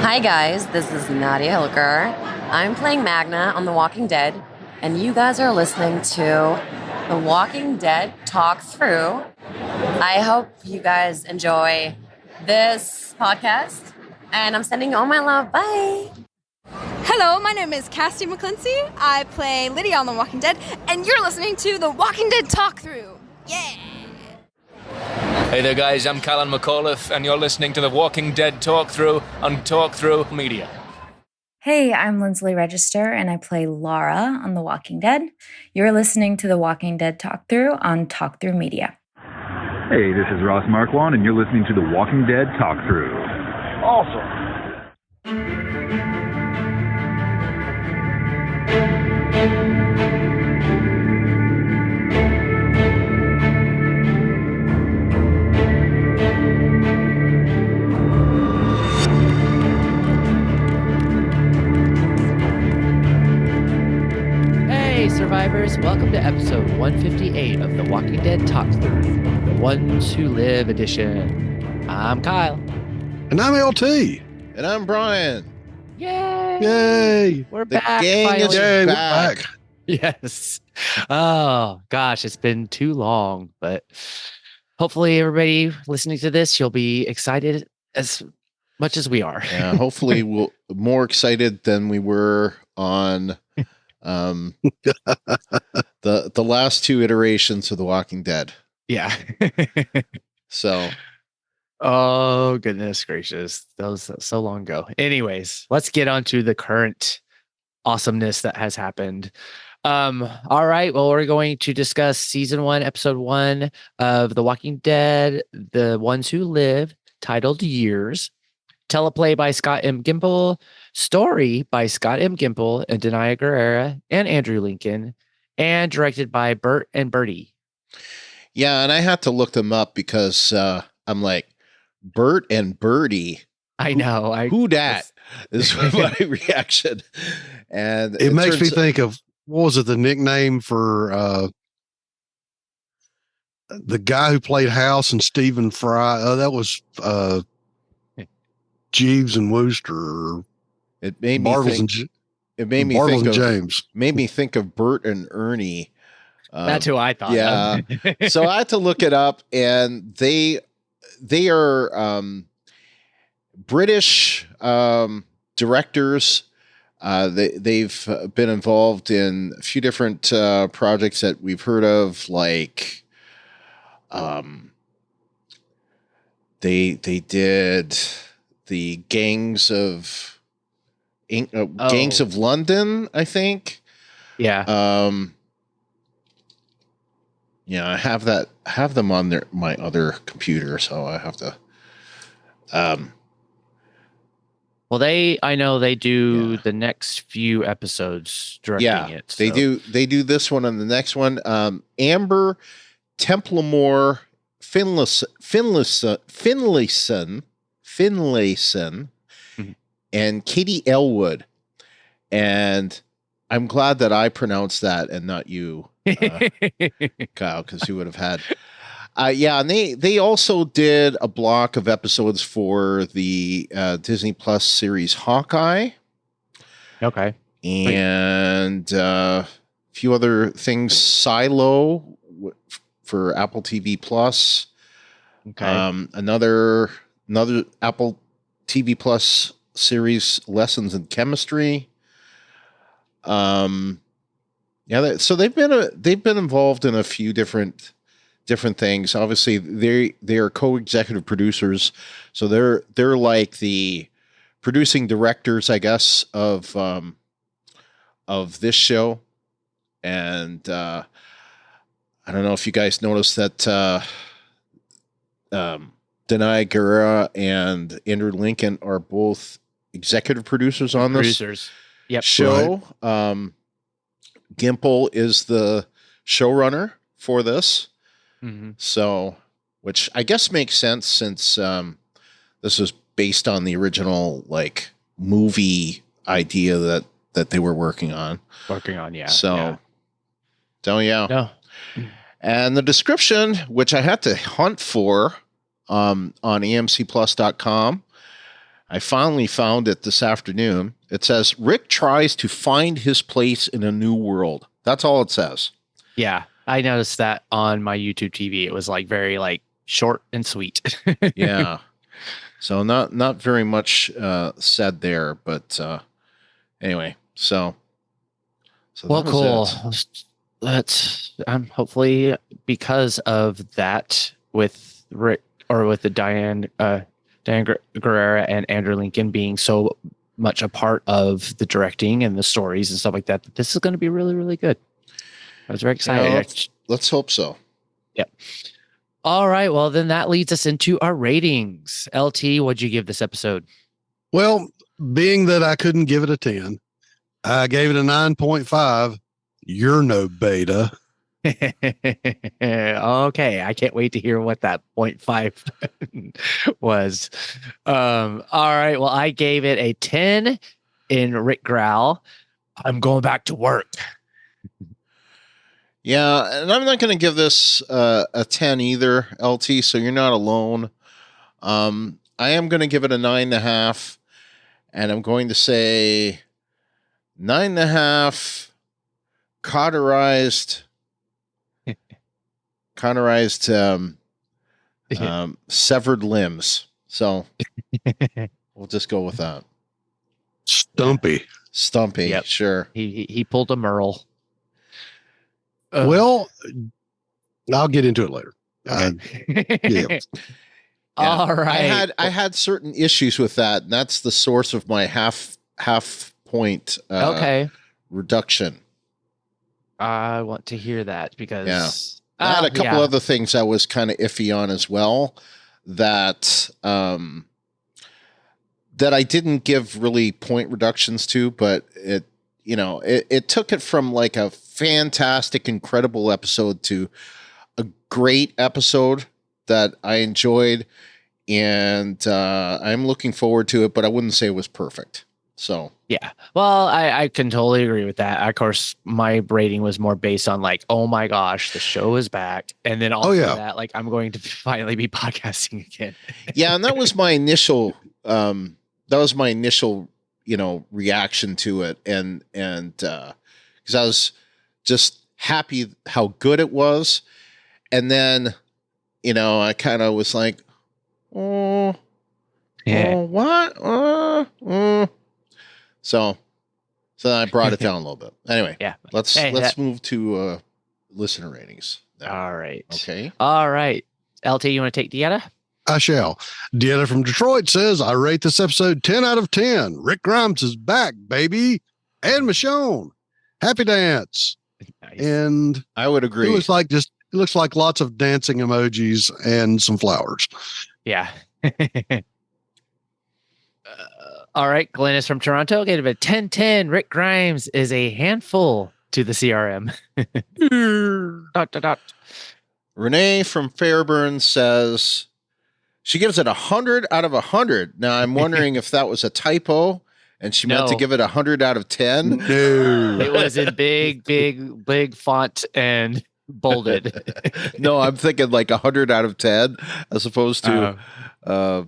Hi guys, this is Nadia Hilliker. I'm playing Magna on The Walking Dead, and you guys are listening to The Walking Dead Talk Through. I hope you guys enjoy this podcast, and I'm sending you all my love. Bye! Hello, my name is Cassie McClincy. I play Lydia on The Walking Dead, and you're listening to The Walking Dead Talk Through. Yeah! Hey there guys, I'm Callan McAuliffe and you're listening to The Walking Dead Talk Through on Talk Through Media. Hey, I'm Lindsley Register and I play Laura on The Walking Dead. You're listening to The Walking Dead Talk Through on Talk Through Media. Hey, this is Ross Marquand and you're listening to The Walking Dead Talk Through. Awesome. Survivors, welcome to episode 158 of The Walking Dead Talk Through, the Ones Who Live edition. I'm Kyle. And I'm LT. And I'm Brian. Yay! Yay! We're The back. gang finally. is Yay, back. we're back. Yes. Oh, gosh, it's been too long, but hopefully everybody listening to this, you'll be excited as much as we are. Yeah, hopefully we'll more excited than we were on the last two iterations of The Walking Dead. Yeah. So Oh, goodness gracious. That was so long ago. Anyways, let's get on to the current awesomeness that has happened. All right. Well, we're going to discuss season 1, episode 1 of The Walking Dead, The Ones Who Live, titled Years. Teleplay by Scott M. Gimple, story by Scott M. Gimple and Danai Gurira and Andrew Lincoln, and directed by Bert and Bertie. yeah, and I had to look them up because I'm like, Bert and Bertie. I know. Who dat is my reaction. And It makes me think of, what was it, the nickname for the guy who played House and Stephen Fry? That was Jeeves and Wooster. It made me Bartles think. and It made me Bartles think and of James. Made me think of Bert and Ernie. That's who I thought. Yeah. So I had to look it up, and they are British directors. They've been involved in a few different projects that we've heard of, like they did the Gangs of London, I think. Yeah. Yeah, I have them on my other computer, so I have to. Well, I know they do the next few episodes directing it. They do this one and the next one. Amber Templemore Finlayson, Mhm. and Katie Elwood. And I'm glad that I pronounced that and not you, Kyle, because you would have had. And they also did a block of episodes for the Disney Plus series Hawkeye. Okay. And a few other things. Silo for Apple TV Plus. Okay. Another Apple TV Plus series, Lessons in Chemistry. So they've been involved in a few different things. Obviously, they are co-executive producers, so they're like the producing directors, I guess, of this show. And I don't know if you guys noticed that Danai Gurira and Andrew Lincoln are both executive producers on this show. Right. Gimple is the showrunner for this. Mm-hmm. So, which I guess makes sense since this was based on the original movie idea that they were working on. Yeah. So, yeah. No. And the description, which I had to hunt for on EMCplus.com, I finally found it this afternoon. It says Rick tries to find his place in a new world. That's all it says. Yeah, I noticed that on my YouTube TV. It was like very like short and sweet. Yeah. So not very much said there, but anyway, so well, that cool. was it. Let's hopefully because of that with Rick or with the Diane Gurira and Andrew Lincoln being so much a part of the directing and the stories and stuff like that, this is going to be really, really good. I was very excited. Yeah, let's hope so. Yep. All right. Well, then that leads us into our ratings. LT, what'd you give this episode? Well, being that I couldn't give it a 10, I gave it a 9.5. You're no beta. Okay, I can't wait to hear what that 0.5 was. All right, well, I gave it a 10 in Rick Growl. I'm going back to work. Yeah, and I'm not going to give this a 10 either, LT, so you're not alone. I am going to give it a 9.5, and I'm going to say 9.5 cauterized severed limbs. So we'll just go with that. Stumpy. Yep. Sure. He pulled a Merle. Well, I'll get into it later. Yeah. All right. I had certain issues with that, and that's the source of my half point okay. reduction. I want to hear that because I had a couple other things I was kind of iffy on as well that that I didn't give really point reductions to, but it took it from like a fantastic, incredible episode to a great episode that I enjoyed, and I'm looking forward to it, but I wouldn't say it was perfect. So yeah, well, I can totally agree with that. Of course, my rating was more based on like, oh my gosh, the show is back, and then also that like I'm going to finally be podcasting again. Yeah, and that was my initial reaction to it, and because I was just happy how good it was, and then I kind of was like, what? So I brought it down a little bit. Anyway, yeah. Let's move to listener ratings now. All right. Okay. All right. LT, you want to take Dieta? I shall. Dieta from Detroit says, I rate this episode 10 out of 10. Rick Grimes is back, baby. And Michonne. Happy dance. Nice. And I would agree. It looks like lots of dancing emojis and some flowers. Yeah. All right. Glenn is from Toronto. Gave it a 10-10. Rick Grimes is a handful to the CRM. ... Renee from Fairburn says she gives it 100 out of 100. Now I'm wondering if that was a typo and she meant to give it 100 out of 10. No, it was in big font and bolded. No, I'm thinking like 100 out of 10 as opposed to I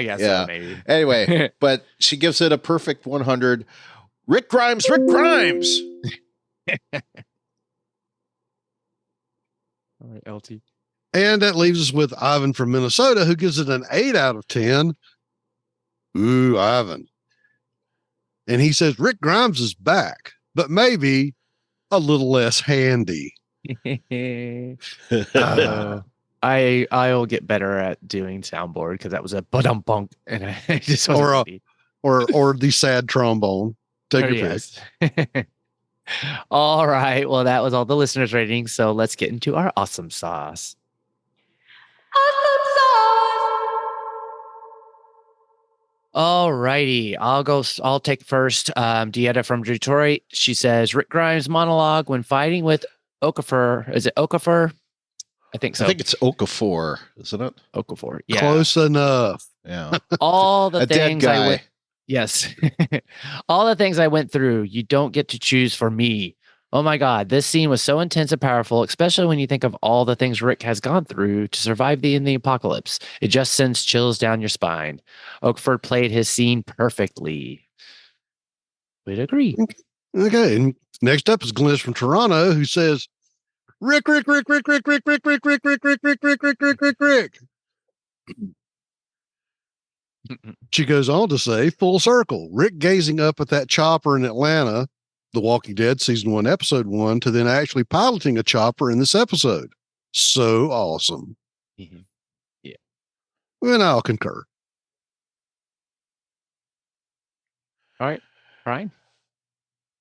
guess so, maybe. Anyway, but she gives it a perfect 100. Rick Grimes. All right, LT. And that leaves us with Ivan from Minnesota, who gives it an 8 out of 10. Ooh, Ivan. And he says Rick Grimes is back, but maybe a little less handy. I'll get better at doing soundboard because that was a bunk, and I just wasn't or the sad trombone. Take your pick. All right. Well, that was all the listeners' ratings. So let's get into our awesome sauce. Awesome sauce. All righty. I'll take first. Dieta from Detroit. She says Rick Grimes monologue when fighting with Okafor. Is it Okafor? I think so. I think it's Okafor, isn't it? Okafor. Yeah. Close enough. Yeah. All the things dead guy. Yes. All the things I went through, you don't get to choose for me. Oh my God, this scene was so intense and powerful, especially when you think of all the things Rick has gone through to survive in the apocalypse. It just sends chills down your spine. Oakford played his scene perfectly. We'd agree. Okay. And next up is Glennis from Toronto, who says, Rick, Rick, Rick, Rick, Rick, Rick, Rick, Rick, Rick, Rick, Rick, Rick, Rick, Rick, Rick, Rick, Rick. She goes on to say, full circle, Rick gazing up at that chopper in Atlanta, The Walking Dead season 1, episode 1, to then actually piloting a chopper in this episode. So awesome. Mhm. Yeah. And I'll concur. All right, Brian.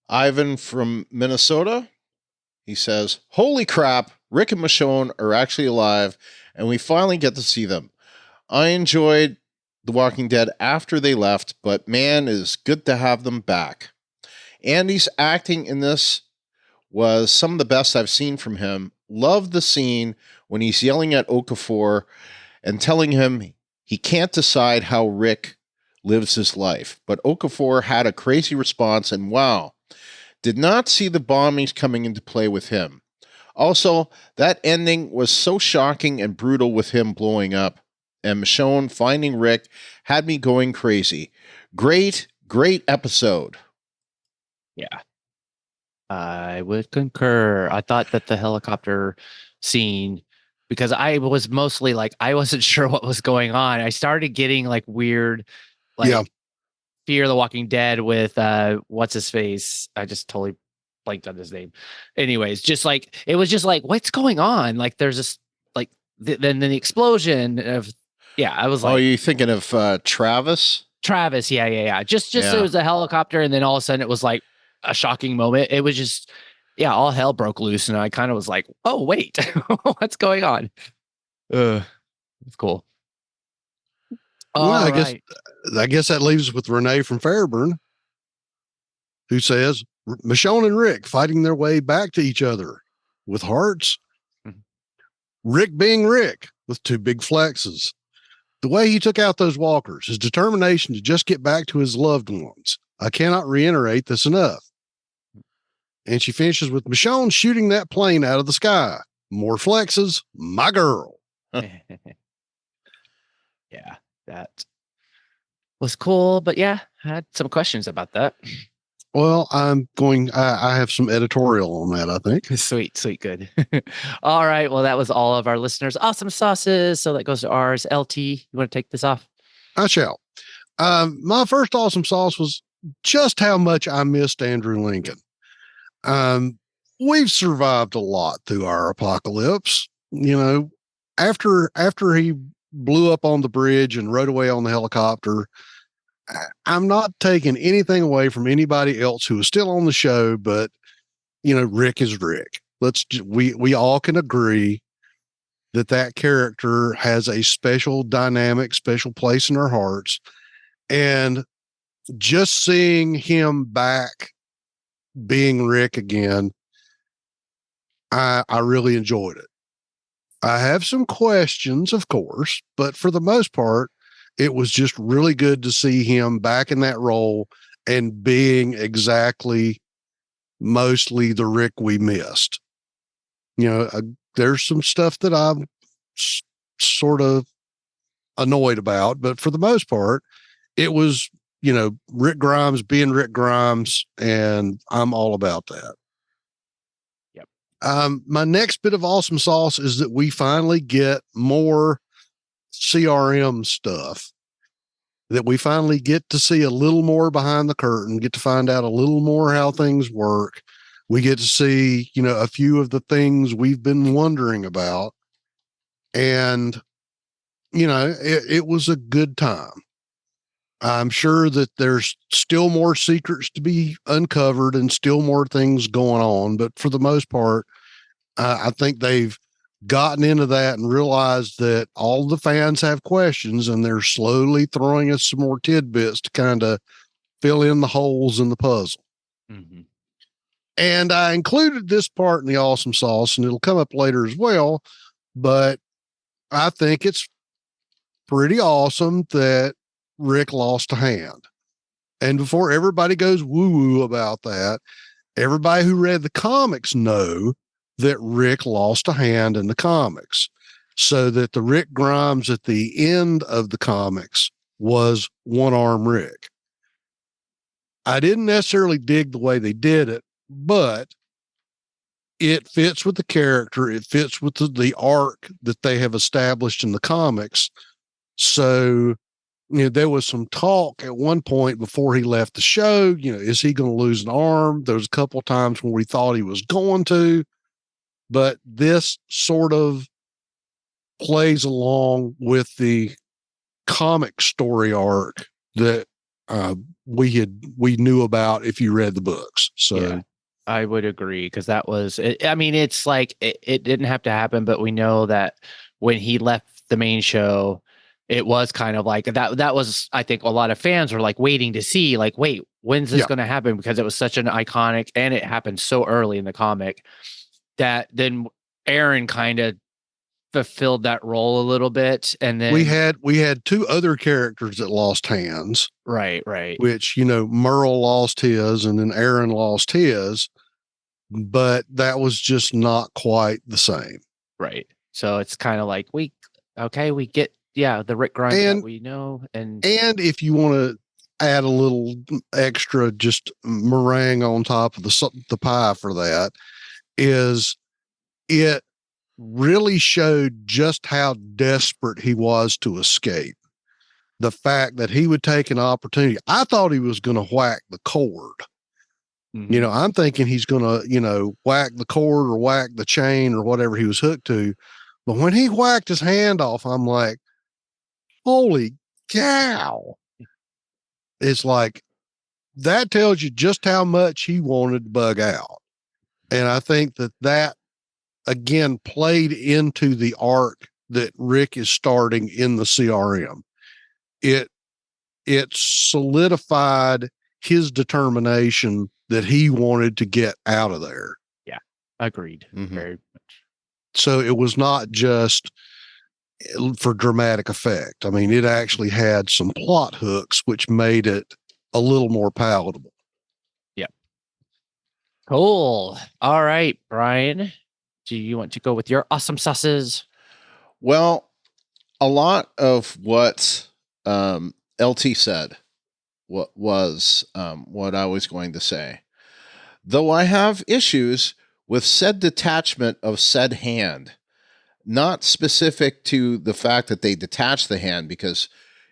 Ivan from Minnesota. He says, holy crap, Rick and Michonne are actually alive, and we finally get to see them. I enjoyed The Walking Dead after they left, but man, it is good to have them back. Andy's acting in this was some of the best I've seen from him. Loved the scene when he's yelling at Okafor and telling him he can't decide how Rick lives his life. But Okafor had a crazy response, and wow, did not see the bombings coming into play with him. Also, that ending was so shocking and brutal with him blowing up, and Michonne finding Rick had me going crazy. Great episode. Yeah. I would concur. I thought that the helicopter scene, because I was mostly like, I wasn't sure what was going on. I started getting like weird, like Fear the Walking Dead with what's his face? I just totally blanked on his name. Anyways, just like it was just like, what's going on? Like there's this like then the explosion of I was like, oh, you thinking of Travis? Travis, yeah. Just it was a helicopter, and then all of a sudden it was like a shocking moment. It was just all hell broke loose, and I kind of was like, oh wait, what's going on? It's cool. Well, I guess that leaves us with Renee from Fairburn, who says Michonne and Rick fighting their way back to each other with hearts. Mm-hmm. Rick being Rick with two big flexes. The way he took out those walkers, his determination to just get back to his loved ones. I cannot reiterate this enough. And she finishes with Michonne shooting that plane out of the sky. More flexes, my girl. Yeah, that was cool. But I had some questions about that. Well, I have some editorial on that, I think. Sweet, good. All right. Well, that was all of our listeners' awesome sauces. So that goes to ours. LT, you want to take this off? I shall. My first awesome sauce was just how much I missed Andrew Lincoln. We've survived a lot through our apocalypse. You know, after he blew up on the bridge and rode away on the helicopter, I'm not taking anything away from anybody else who is still on the show, but Rick is Rick. We all can agree that character has a special dynamic, special place in our hearts. And just seeing him back being Rick again, I really enjoyed it. I have some questions, of course, but for the most part, it was just really good to see him back in that role and being exactly mostly the Rick we missed. There's some stuff that I'm sort of annoyed about, but for the most part, it was, Rick Grimes being Rick Grimes, and I'm all about that. Yep. My next bit of awesome sauce is that we finally get more CRM stuff, that we finally get to see a little more behind the curtain, get to find out a little more how things work. We get to see, a few of the things we've been wondering about. And, it was a good time. I'm sure that there's still more secrets to be uncovered and still more things going on. But for the most part, I think they've gotten into that and realized that all the fans have questions, and they're slowly throwing us some more tidbits to kind of fill in the holes in the puzzle. Mm-hmm. And I included this part in the awesome sauce, and it'll come up later as well. But I think it's pretty awesome that Rick lost a hand. And before everybody goes woo-woo about that, everybody who read the comics know that Rick lost a hand in the comics. So that the Rick Grimes at the end of the comics was one-arm Rick. I didn't necessarily dig the way they did it, but it fits with the character. It fits with the arc that they have established in the comics. So, there was some talk at one point before he left the show, is he going to lose an arm? There was a couple of times when we thought he was going to, but this sort of plays along with the comic story arc that we knew about if you read the books. So yeah, I would agree, because that was it. I mean, it's like it didn't have to happen, but we know that when he left the main show, it was kind of like that was, I think, a lot of fans were like waiting to see, like, wait, when's this going to happen? Because it was such an iconic, and it happened so early in the comic that then Aaron kind of fulfilled that role a little bit. And then we had two other characters that lost hands. Right. Which, Merle lost his and then Aaron lost his, but that was just not quite the same. Right. So it's kind of like we get, the Rick Grimes that we know. And if you want to add a little extra just meringue on top of the pie for that, is it really showed just how desperate he was to escape. The fact that he would take an opportunity. I thought he was going to whack the cord. mm-hmm. I'm thinking he's going to, whack the cord or whack the chain or whatever he was hooked to. But when he whacked his hand off, I'm like, holy cow. It's like, that tells you just how much he wanted to bug out. And I think that again played into the arc that Rick is starting in the CRM. It solidified his determination that he wanted to get out of there. Yeah, agreed. Mm-hmm. Very much. So it was not just for dramatic effect. I mean, it actually had some plot hooks, which made it a little more palatable. Yeah. Cool. All right, Brian, do you want to go with your awesome sauces? Well, a lot of what LT said was what I was going to say. Though I have issues with said detachment of said hand, not specific to the fact that they detached the hand, because,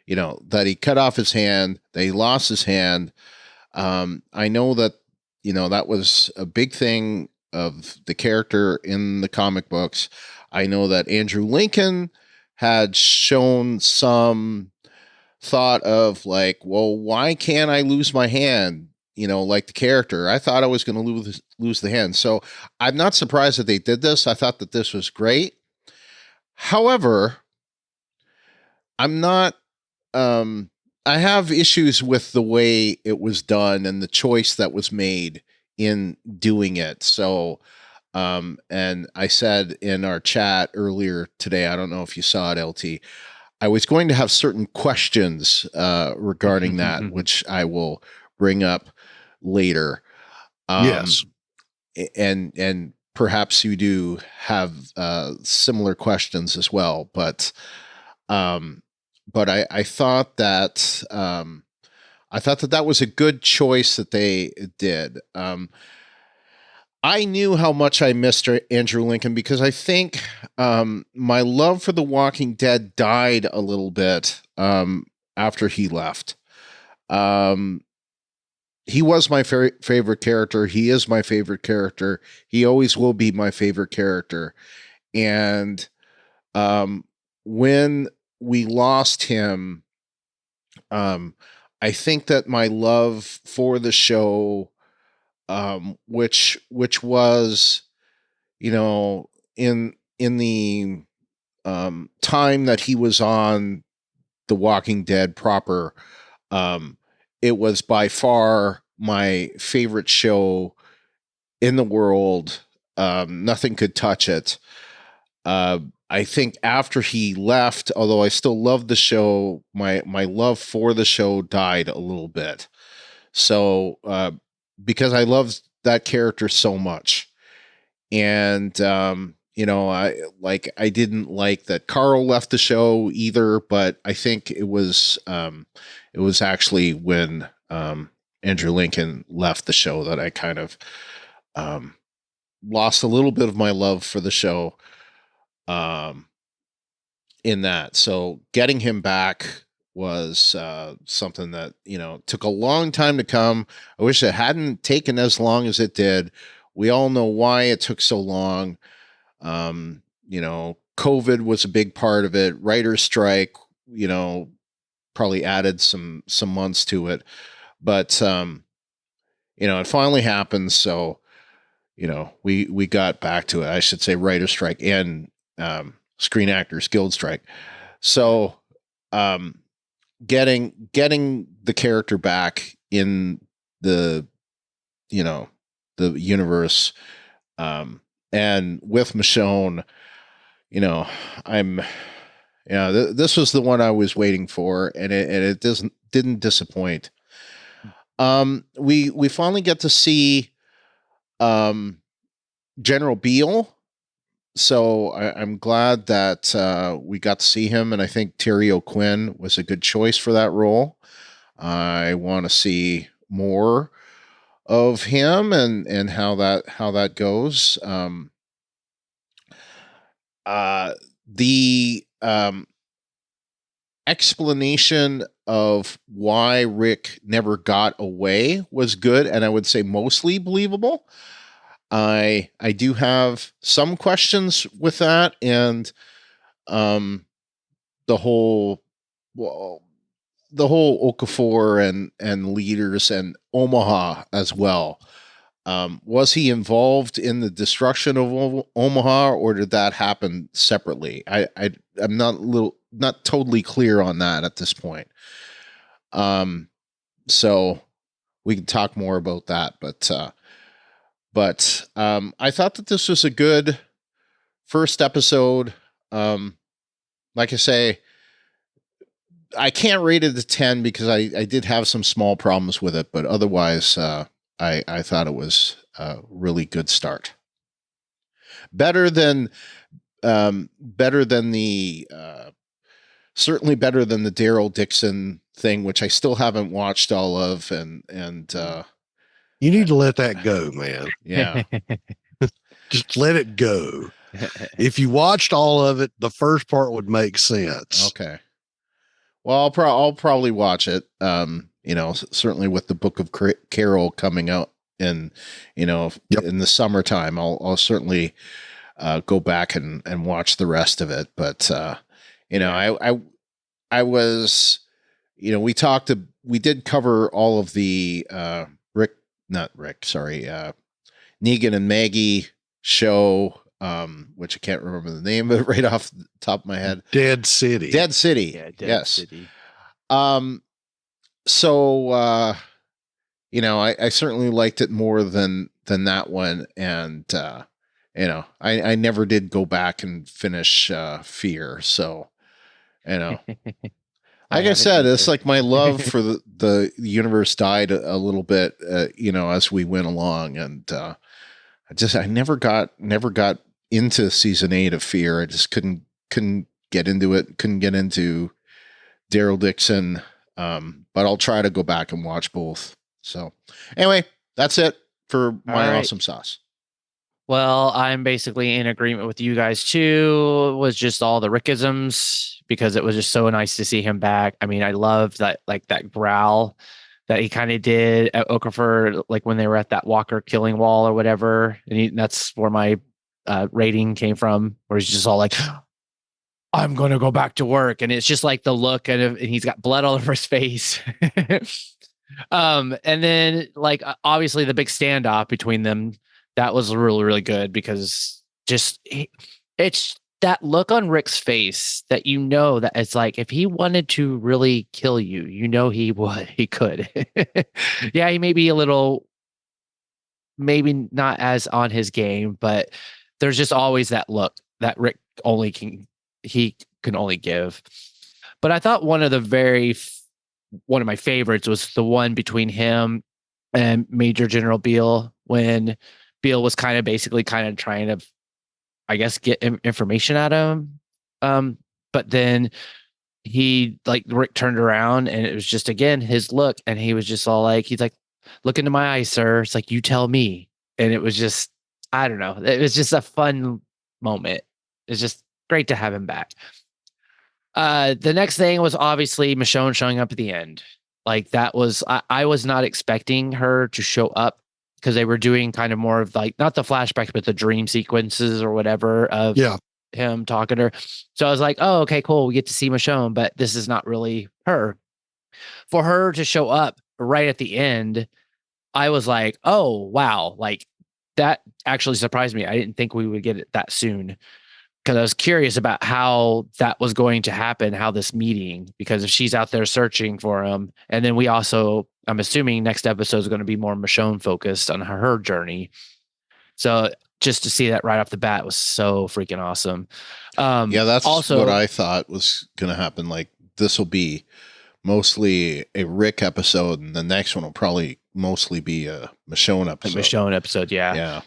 that he cut off his hand, that he lost his hand. I know that, that was a big thing of the character in the comic books. I know that Andrew Lincoln had shown some thought of like, well, why can't I lose my hand? Like the character. I thought I was going to lose the hand. So I'm not surprised that they did this. I thought that this was great. However, I'm not, I have issues with the way it was done and the choice that was made in doing it. So, and I said in our chat earlier today, I don't know if you saw it, LT, I was going to have certain questions regarding that, which I will bring up later. Yes. And perhaps you do have similar questions as well, but I thought that that was a good choice that they did. I knew how much I missed Andrew Lincoln, because I think my love for The Walking Dead died a little bit after he left. He was my favorite character. He is my favorite character. He always will be my favorite character. And when we lost him, I think that my love for the show, which was, in the time that he was on The Walking Dead proper, it was by far my favorite show in the world. Nothing could touch it. I think after he left, although I still loved the show, my love for the show died a little bit. So, because I loved that character so much. And I didn't like that Carl left the show either, but I think it was actually when Andrew Lincoln left the show that I kind of lost a little bit of my love for the show in that. So getting him back was something that, took a long time to come. I wish it hadn't taken as long as it did. We all know why it took so long. COVID was a big part of it. Writer's strike, probably added some months to it. But, it finally happened. So, we got back to it. I should say writer's strike and Screen Actors Guild strike. So, getting the character back in the universe, and with Michonne, this was the one I was waiting for, and it didn't disappoint. We finally get to see General Beale. So I'm glad that we got to see him, and I think Terry O'Quinn was a good choice for that role. I want to see more of him and how that goes. The explanation of why Rick never got away was good, and I would say mostly believable. I do have some questions with that, and the whole Okafor and leaders and Omaha as well. Was he involved in the destruction of Omaha, or did that happen separately? I'm not totally clear on that at this point. So we can talk more about that, but I thought that this was a good first episode. Like I say, I can't rate it a 10 because I did have some small problems with it, but otherwise, I thought it was a really good start. Better than the certainly better than the Daryl Dixon thing, which I still haven't watched all of, and you need to let that go, man. Yeah. Just let it go. If you watched all of it, the first part would make sense. Okay. Well, I'll probably watch it. Certainly with the Book of Carol coming out in the summertime, I'll certainly go back and watch the rest of it. But I was, we did cover all of the Negan and Maggie show, which I can't remember the name of it right off the top of my head. Dead City. Yeah, yes. City. So I certainly liked it more than that one, and I never did go back and finish Fear. So like I said, it's like my love for the universe died a little bit, as we went along, and I never got into season 8 of Fear. I just couldn't get into it. Couldn't get into Daryl Dixon. But I'll try to go back and watch both. So anyway, that's it for my awesome sauce. Well, I'm basically in agreement with you guys too. It was just all the Rickisms, because it was just so nice to see him back. I mean, I loved that, like that growl that he kind of did at Okafor, like when they were at that Walker killing wall or whatever. And that's where my rating came from, where he's just all like, I'm going to go back to work. And it's just like the look, and he's got blood all over his face. And then like, obviously the big standoff between them, that was really, really good, because it's that look on Rick's face that, that it's like, if he wanted to really kill you, he could. Yeah. He may be a little, maybe not as on his game, but there's just always that look that Rick can only give. But I thought one of my favorites was the one between him and Major General Beale, when Beale was kind of trying to, I guess, get information out of him. But then he, like, Rick turned around and it was just, again, his look. And he was just all like, he's like, look into my eyes, sir. It's like, you tell me. And it was just, I don't know. It was just a fun moment. It's just great to have him back. The next thing was obviously Michonne showing up at the end. Like, that was, I was not expecting her to show up because they were doing kind of more of, like, not the flashbacks, but the dream sequences or whatever of him talking to her. So I was like, oh, okay, cool. We get to see Michonne, but this is not really her. For her to show up right at the end, I was like, oh, wow. Like, that actually surprised me. I didn't think we would get it that soon, because I was curious about how that was going to happen, how this meeting, because if she's out there searching for him, and then we also, I'm assuming next episode is going to be more Michonne focused on her journey. So just to see that right off the bat was so freaking awesome. Yeah, that's also what I thought was going to happen. Like, this will be mostly a Rick episode, and the next one will probably mostly be a Michonne episode. A Michonne episode, yeah.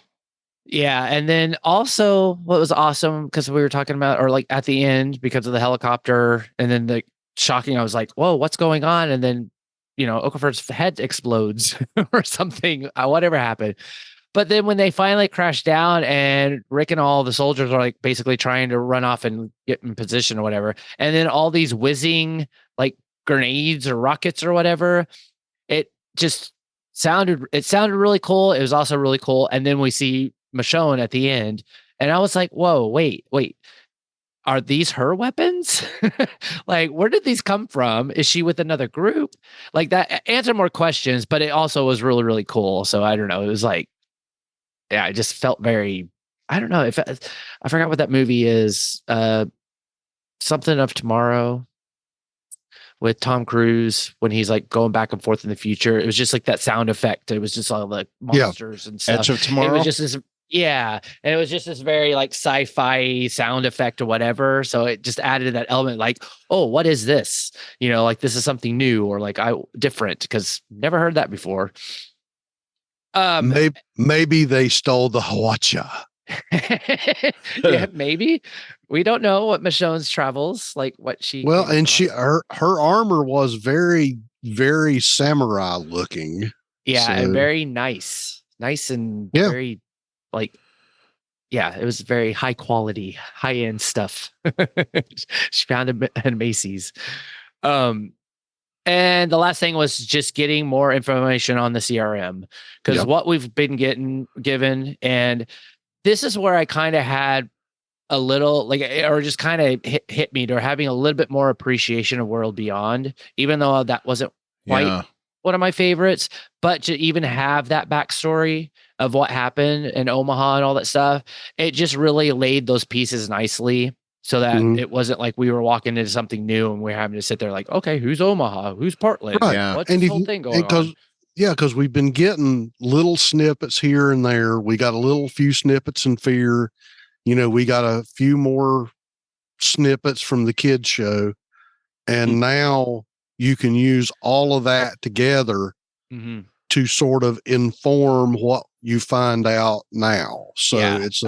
Yeah, and then also what was awesome, because we were talking about, or like at the end, because of the helicopter, and then the shocking, I was like, whoa, what's going on? And then, Okafor's head explodes or something, whatever happened. But then when they finally crash down and Rick and all the soldiers are like basically trying to run off and get in position or whatever, and then all these whizzing like grenades or rockets or whatever, it just sounded really cool. It was also really cool. And then we see Michonne at the end, and I was like, whoa, wait, are these her weapons? Like, where did these come from? Is she with another group? Like, that answered more questions, but it also was really, really cool. So I don't know. It was like, yeah, I just felt very, I don't know if I forgot what that movie is. Something of Tomorrow with Tom Cruise, when he's like going back and forth in the future. It was just like that sound effect. It was just all like monsters and stuff. Edge of Tomorrow. It was just this, and it was just this very like sci-fi sound effect or whatever. So it just added that element, like, oh, what is this? Like, this is something new or like different, because never heard that before. Maybe they stole the Hwacha. Yeah, maybe. We don't know what Michonne's travels, like what she. Well, and her armor was very, very samurai looking. Yeah, so. And very nice and very like, yeah, it was very high quality, high end stuff. She found it at Macy's. And the last thing was just getting more information on the CRM, because what we've been given, and this is where I kind of had a little like, or just kind of hit me to having a little bit more appreciation of World Beyond, even though that wasn't quite one of my favorites, but to even have that backstory of what happened in Omaha and all that stuff, it just really laid those pieces nicely. So that it wasn't like we were walking into something new and we're having to sit there like, okay, who's Omaha? Who's Portland? Right. Yeah. What's this whole thing going on? Yeah, because we've been getting little snippets here and there. We got a few snippets in Fear. We got a few more snippets from the kids show. And now you can use all of that together to sort of inform what you find out now. So it's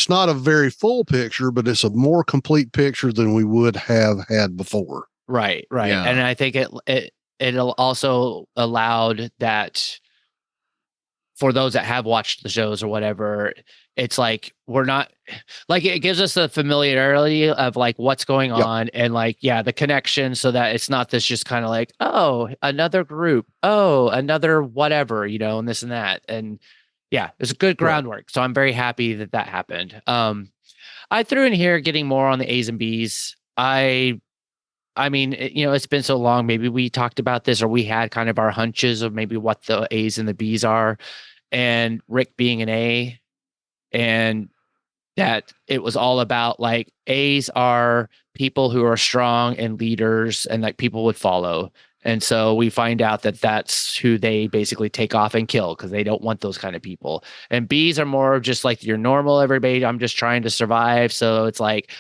not a very full picture, but it's a more complete picture than we would have had before. Right. Yeah. And I think it also allowed that for those that have watched the shows or whatever, it's like, we're not like, it gives us the familiarity of like what's going on and like, the connection, so that it's not this just kind of like, oh, another group, oh, another whatever, and this and that. And it's good groundwork. So I'm very happy that happened. I threw in here getting more on the A's and B's. I mean, it's been so long. Maybe we talked about this, or we had kind of our hunches of maybe what the A's and the B's are, and Rick being an A, and that it was all about like A's are people who are strong and leaders and like people would follow. And so we find out that that's who they basically take off and kill, because they don't want those kind of people. And B's are more of just like your normal everybody. I'm just trying to survive. So it's like,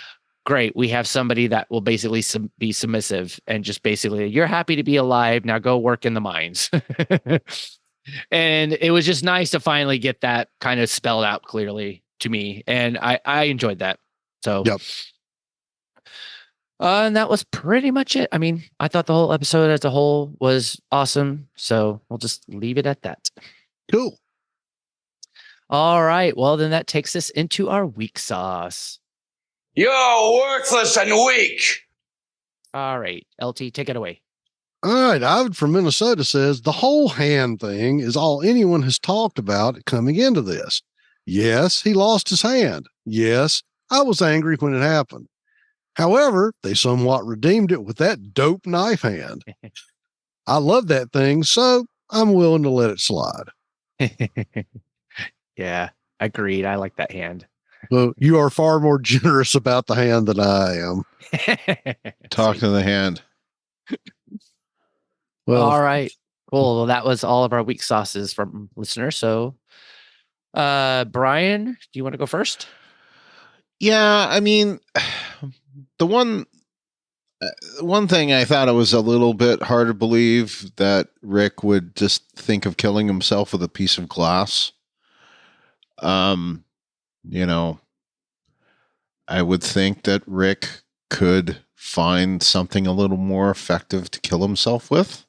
great, we have somebody that will basically be submissive and just basically, you're happy to be alive. Now go work in the mines. And it was just nice to finally get that kind of spelled out clearly to me. And I enjoyed that. So, Yep. And that was pretty much it. I mean, I thought the whole episode as a whole was awesome. So we'll just leave it at that. Cool. All right. Well, then that takes us into our weak sauce. You're worthless and weak. All right. LT, take it away. All right. Ivan from Minnesota says the whole hand thing is all anyone has talked about coming into this. Yes, he lost his hand. Yes, I was angry when it happened. However, they somewhat redeemed it with that dope knife hand. I love that thing, so I'm willing to let it slide. Yeah, agreed. I like that hand. Well, you are far more generous about the hand than I am. Talk to the hand. Well, all right. Cool. Well, that was all of our weak sauces from listeners. So, Brian, do you want to go first? Yeah, I mean, the one thing I thought it was a little bit hard to believe that Rick would just think of killing himself with a piece of glass. You know, I would think that Rick could find something a little more effective to kill himself with.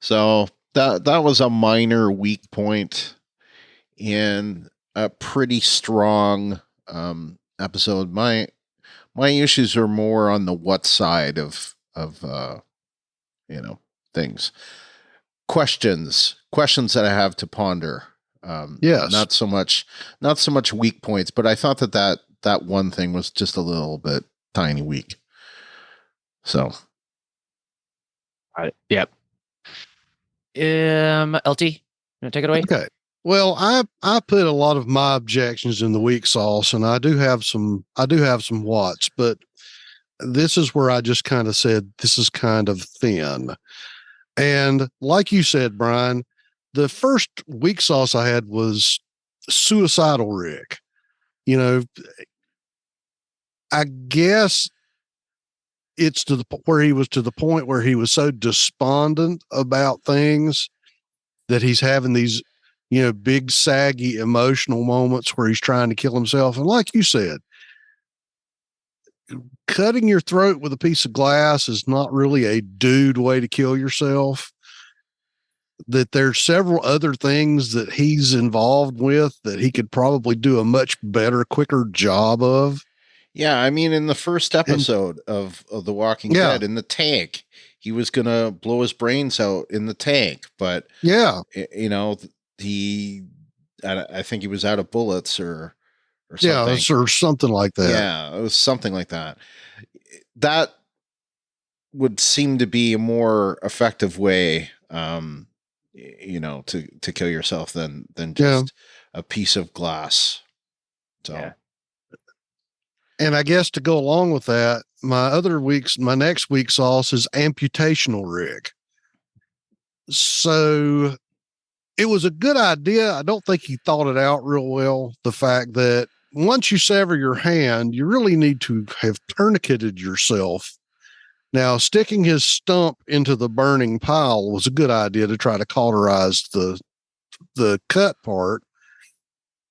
So that was a minor weak point in a pretty strong episode. My issues are more on the what side of things. Questions that I have to ponder. yes. Not so much weak points, but I thought that one thing was just a little bit tiny weak. So, yep. LT, you want to take it away? Okay. Well, I put a lot of my objections in the weak sauce, and I do have some whats, but this is where I just kind of said this is kind of thin. And like you said, Brian, the first weak sauce I had was suicidal Rick. You know, I guess it's where he was to the point where he was so despondent about things that he's having these, big saggy emotional moments where he's trying to kill himself. And like you said, cutting your throat with a piece of glass is not really a dude way to kill yourself. That there's several other things that he's involved with that he could probably do a much better, quicker job of. Yeah, I mean, in the first episode of The Walking Dead, in the tank, he was going to blow his brains out in the tank, but yeah, I think he was out of bullets or something. Yeah, or something like that. Yeah, it was something like that. That would seem to be a more effective way, to kill yourself than just a piece of glass. So. Yeah. And I guess to go along with that, my next week's sauce is amputational Rick. So it was a good idea. I don't think he thought it out real well. The fact that once you sever your hand, you really need to have tourniqueted yourself. Now, sticking his stump into the burning pile was a good idea to try to cauterize the cut part,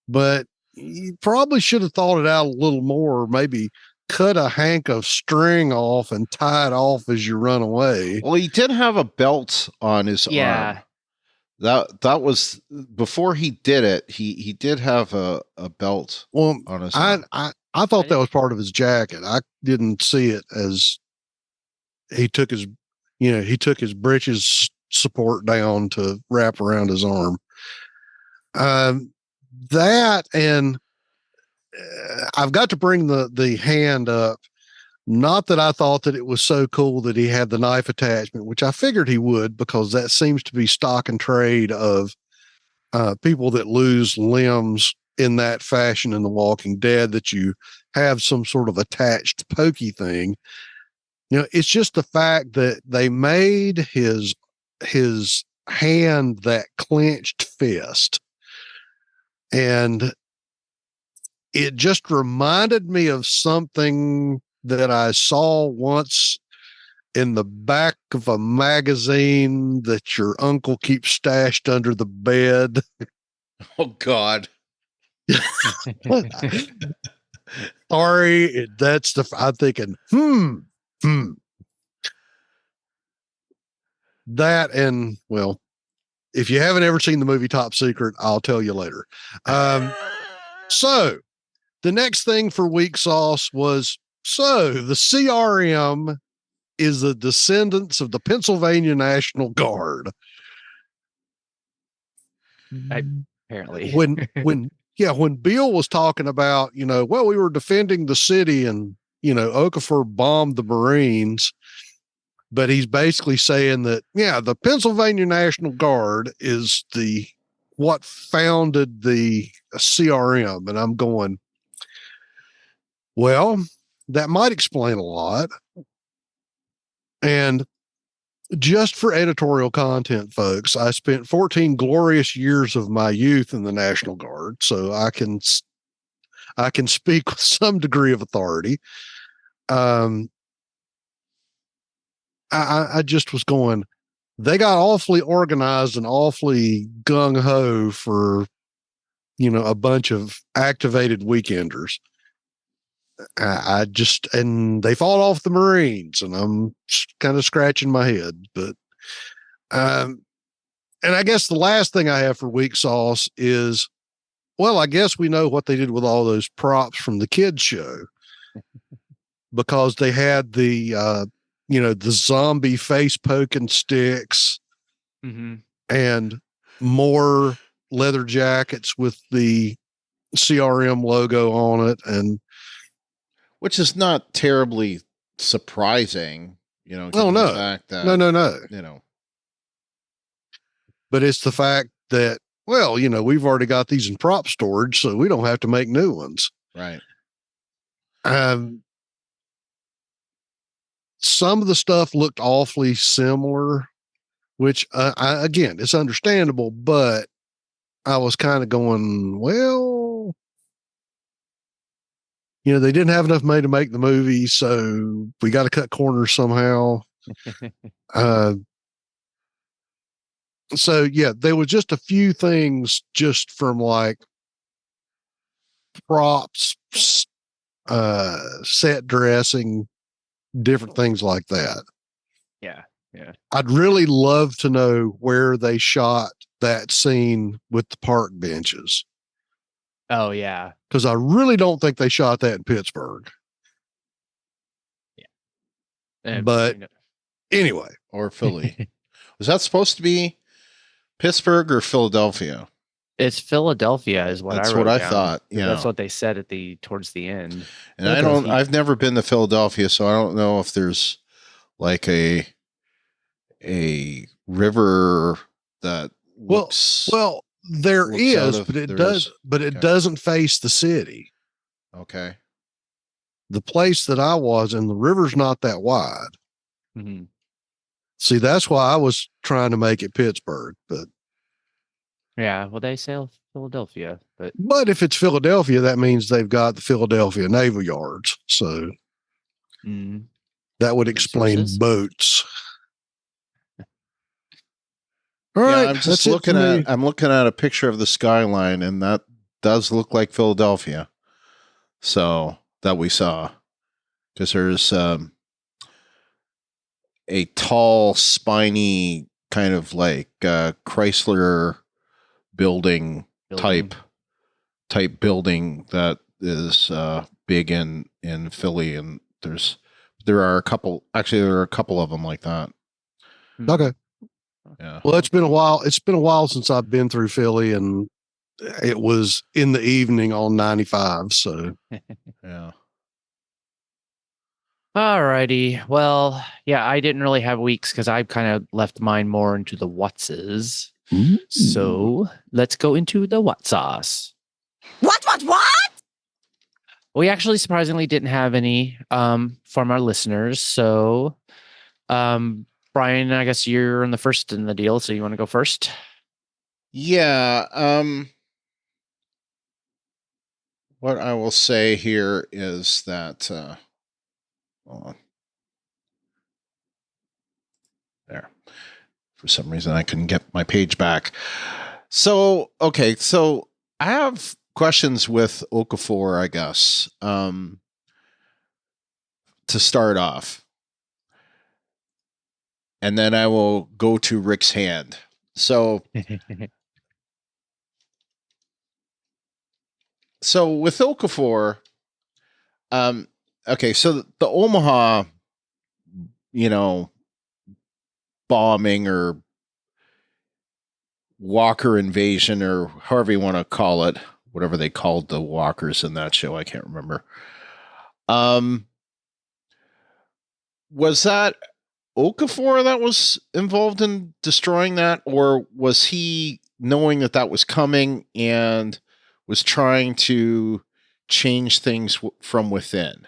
but you probably should have thought it out a little more, or maybe cut a hank of string off and tie it off as you run away. Well, he did have a belt on his arm. That was before he did it. He did have a belt on his arm. I thought that was part of his jacket. I didn't see it as he took his britches support down to wrap around his arm. That and I've got to bring the hand up. Not that I thought that it was so cool that he had the knife attachment, which I figured he would, because that seems to be stock and trade of people that lose limbs in that fashion in The Walking Dead, that you have some sort of attached pokey thing. It's just the fact that they made his hand that clenched fist. And it just reminded me of something that I saw once in the back of a magazine that your uncle keeps stashed under the bed. Oh God. Sorry, that's I'm thinking, that, and well, if you haven't ever seen the movie Top Secret, I'll tell you later. So the next thing for weak sauce was, so the CRM is the descendants of the Pennsylvania National Guard. Apparently. When Bill was talking about, well, we were defending the city and, Okafor bombed the Marines, but he's basically saying that, the Pennsylvania National Guard is what founded the CRM. And I'm going, well, that might explain a lot. And just for editorial content, folks, I spent 14 glorious years of my youth in the National Guard, so I can speak with some degree of authority. I just was going, they got awfully organized and awfully gung ho for, a bunch of activated weekenders. And they fought off the Marines, and I'm kind of scratching my head, but, and I guess the last thing I have for weak sauce is, well, I guess we know what they did with all those props from the kids show, because they had the zombie face poking sticks, and more leather jackets with the CRM logo on it, and Which is not terribly surprising, given the fact that no. But it's the fact that, well, we've already got these in prop storage, so we don't have to make new ones. Right. Some of the stuff looked awfully similar, which again, it's understandable, but I was kind of going, well, they didn't have enough money to make the movie, so we got to cut corners somehow. So yeah, there was just a few things just from like props, set dressing, different things like that. Yeah. I'd really love to know where they shot that scene with the park benches. Oh yeah. Because I really don't think they shot that in Pittsburgh. Yeah. But anyway. Or Philly. Was that supposed to be Pittsburgh or Philadelphia? It's Philadelphia is what That's I wrote what I down. thought. That's what they said towards the end. And I've never been to Philadelphia, so I don't know if there's like a river that looks well there is, but it doesn't face the city. Okay. The place that I was in, the river's not that wide. Mm-hmm. See, that's why I was trying to make it Pittsburgh, but yeah, well, they say Philadelphia, but if it's Philadelphia, that means they've got the Philadelphia Naval Yards, so that would explain boats. All right, I'm just looking at a picture of the skyline, and that does look like Philadelphia. So that we saw, because there's a tall, spiny kind of like Chrysler building type building that is big in Philly, and there are a couple of them like that. Okay. Yeah. Well, it's been a while. It's been a while since I've been through Philly, and it was in the evening on 95. So, yeah. All righty. Well, yeah, I didn't really have weeks because I kind of left mine more into the whatses. So let's go into the what sauce. What? We actually surprisingly didn't have any from our listeners. So, Brian, I guess you're in the first in the deal, so you want to go first? Yeah. What I will say here is that hold on. For some reason, I couldn't get my page back. So, okay. So I have questions with Okafor, I guess, to start off. And then I will go to Rick's hand. So, with Okafor, okay, so the Omaha, bombing or Walker invasion or however you want to call it, whatever they called the walkers in that show, I can't remember. Was that Okafor that was involved in destroying that, or was he knowing that was coming and was trying to change things from within?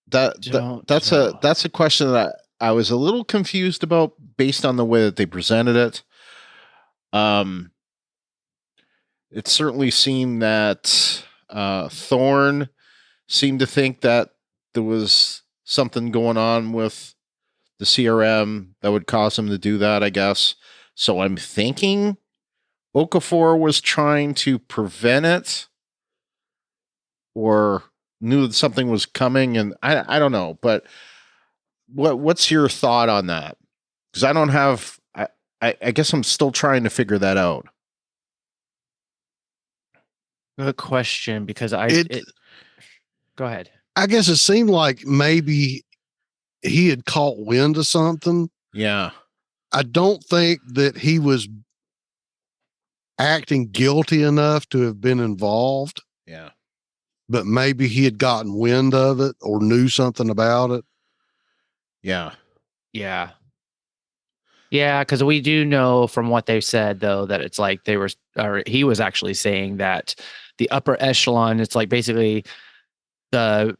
That's a question that I was a little confused about based on the way that they presented it. It certainly seemed that Thorne seemed to think that there was something going on with the CRM that would cause him to do that, I guess. So I'm thinking Okafor was trying to prevent it or knew that something was coming, and I don't know, but what's your thought on that? Because I don't have I guess I'm still trying to figure that out. Good question, because go ahead. I guess it seemed like maybe he had caught wind of something. Yeah. I don't think that he was acting guilty enough to have been involved. Yeah. But maybe he had gotten wind of it or knew something about it. Yeah. Yeah. Yeah, because we do know from what they've said, though, that it's like he was actually saying that the upper echelon, it's like basically the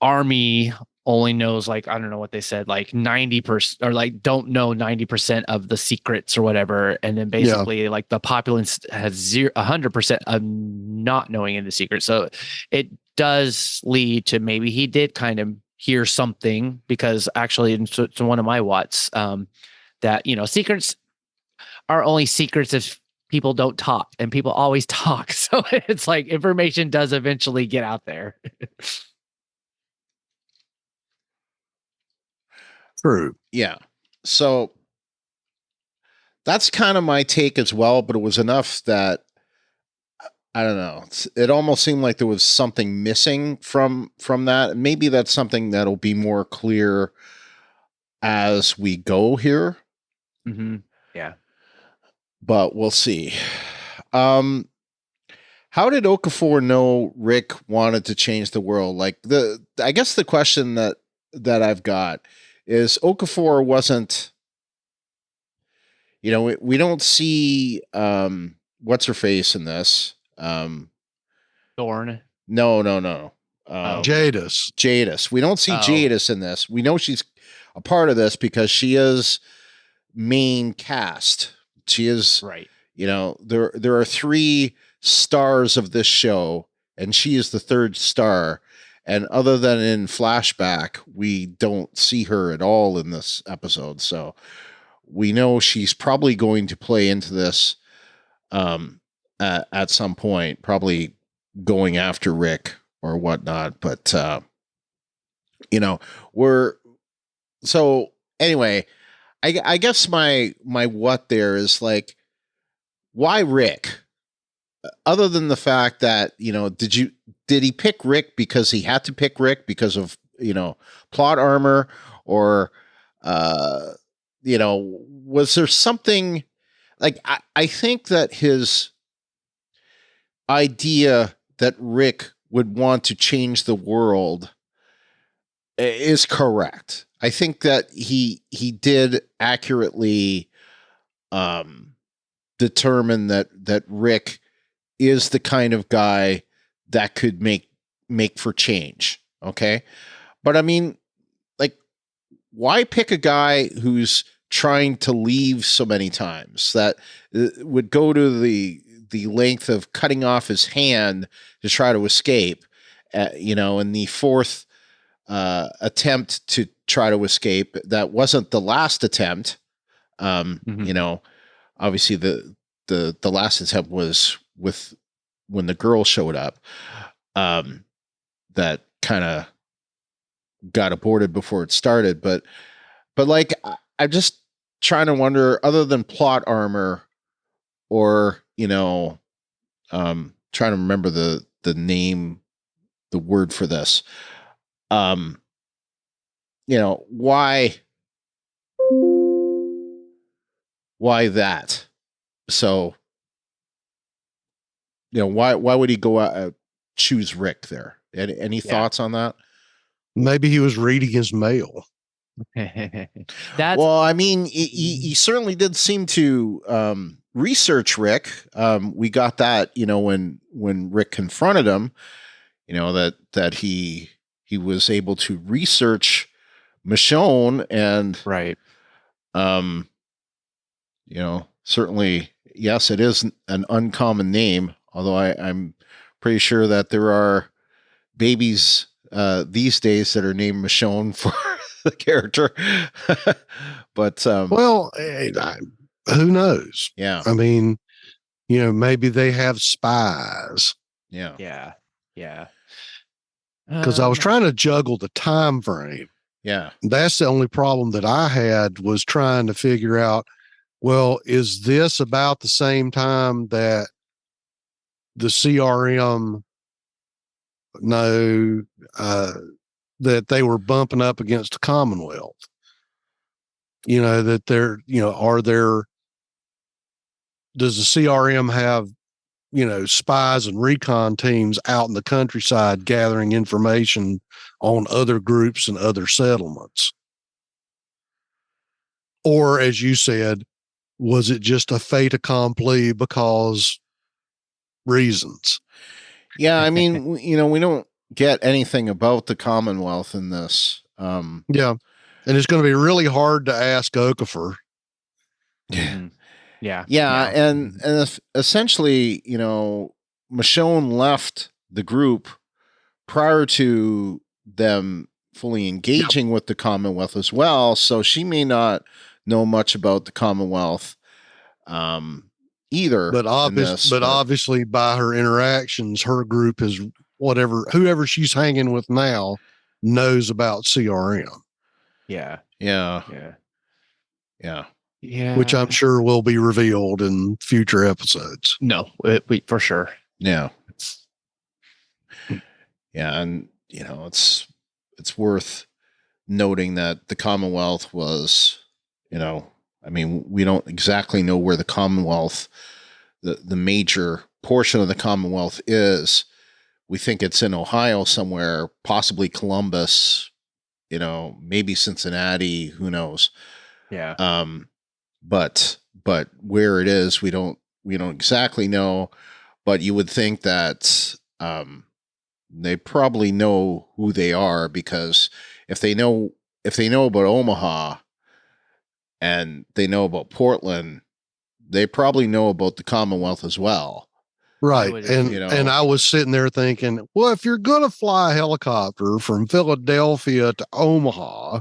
army only knows, like, I don't know what they said, like 90% or like don't know 90% of the secrets or whatever. And then basically like the populace has 100% of not knowing the secret. So it does lead to maybe he did kind of hear something, because actually in one of my watts, that, secrets are only secrets if people don't talk, and people always talk. So it's like information does eventually get out there. True. Yeah. So that's kind of my take as well, but it was enough that I don't know. It almost seemed like there was something missing from that. Maybe that's something that'll be more clear as we go here. Mm-hmm. Yeah. But we'll see. How did Okafor know Rick wanted to change the world? Like I guess the question that I've got is Okafor wasn't, we don't see what's her face in this. Thorne. No. Jadis. We don't see Jadis in this. We know she's a part of this because she is main cast. She is right. There are 3 stars of this show, and she is the 3rd star. And other than in flashback, we don't see her at all in this episode. So we know she's probably going to play into this at some point, probably going after Rick or whatnot. But, so anyway, I guess my what there is like, why Rick? Other than the fact that, did he pick Rick because he had to pick Rick because of, plot armor, or, was there something like, I think that his idea that Rick would want to change the world is correct. I think that he did accurately, determine that Rick is the kind of guy that could make for change. Okay. But I mean, like, why pick a guy who's trying to leave so many times, that would go to the length of cutting off his hand to try to escape, in the 4th attempt to try to escape. That wasn't the last attempt. Mhm. You know, obviously the last attempt was with when the girl showed up. That kind of got aborted before it started, but like I'm just trying to wonder, other than plot armor, or trying to remember the name, the word for this. Why that? So, why would he go out choose Rick there? Any thoughts on that? Maybe he was reading his mail. That's Well, I mean, he certainly did seem to research Rick. We got that, when Rick confronted him, that he was able to research Michonne, and right. Certainly, yes, it is an uncommon name. Although I'm pretty sure that there are babies these days that are named Michonne for the character. But Well, who knows? yeah, I mean, maybe they have spies. Yeah. Because I was trying to juggle the time frame. Yeah. That's the only problem that I had, was trying to figure out, well, is this about the same time that the CRM know that they were bumping up against the Commonwealth? That they're, does the CRM have, spies and recon teams out in the countryside gathering information on other groups and other settlements? Or, as you said, was it just a fait accompli because reasons? Yeah, I mean, we don't get anything about the Commonwealth in this. Yeah. And it's going to be really hard to ask Okafor. Mhm. Yeah. And essentially, Michonne left the group prior to them fully engaging with the Commonwealth as well, so she may not know much about the Commonwealth either. But obviously, by her interactions, her group is whoever she's hanging with now knows about CRM. Yeah. Which I'm sure will be revealed in future episodes. No, for sure. Yeah. Yeah, and it's worth noting that the Commonwealth was, I mean, we don't exactly know where the Commonwealth, the major portion of the Commonwealth is. We think it's in Ohio somewhere, possibly Columbus, maybe Cincinnati, who knows? Yeah. But where it is, we don't exactly know, but you would think that they probably know who they are, because if they know about Omaha and they know about Portland, they probably know about the Commonwealth as well. Right. And I was sitting there thinking, well, if you're going to fly a helicopter from Philadelphia to Omaha,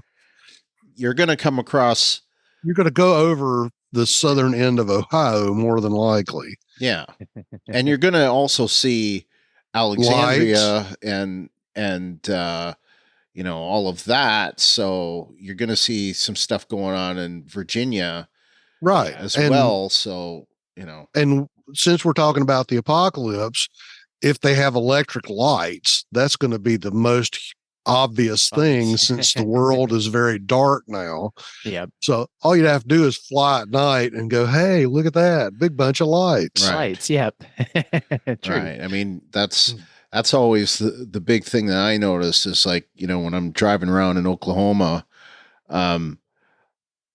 you're going to come across, you're going to go over the southern end of Ohio, more than likely. Yeah. And you're going to also see Alexandria and all of that. So you're going to see some stuff going on in Virginia, right, as well. So, and since we're talking about the apocalypse, if they have electric lights, that's going to be the most obvious thing, since the world is very dark now. Yeah. So all you'd have to do is fly at night and go, hey, look at that big bunch of lights. Right. Lights. Yep. True. Right. I mean, that's always the big thing that I notice is, like, when I'm driving around in Oklahoma,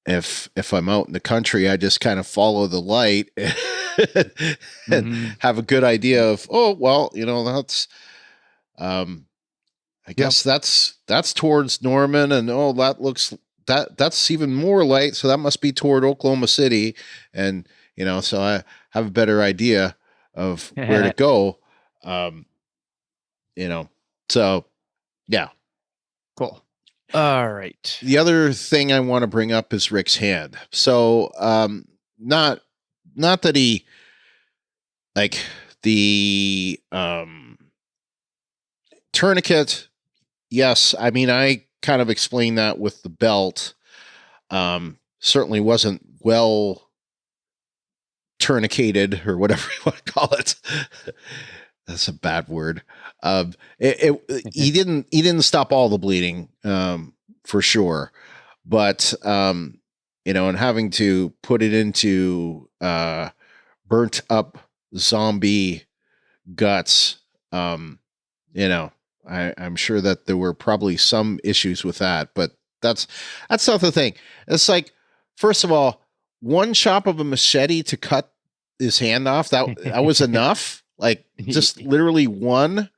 if I'm out in the country, I just kind of follow the light and have a good idea of, oh, well, that's, I guess that's towards Norman, and that's even more light, so that must be toward Oklahoma City, and so I have a better idea of where to go. So yeah. Cool. All right. The other thing I want to bring up is Rick's hand. So, not that he like the tourniquet. Yes, I mean I kind of explained that with the belt. Certainly wasn't well tourniqueted or whatever you want to call it. That's a bad word. He didn't stop all the bleeding, for sure, but and having to put it into burnt up zombie guts, I'm sure that there were probably some issues with that, but that's not the thing. It's like, first of all, one chop of a machete to cut his hand off, that was enough. Like just literally one.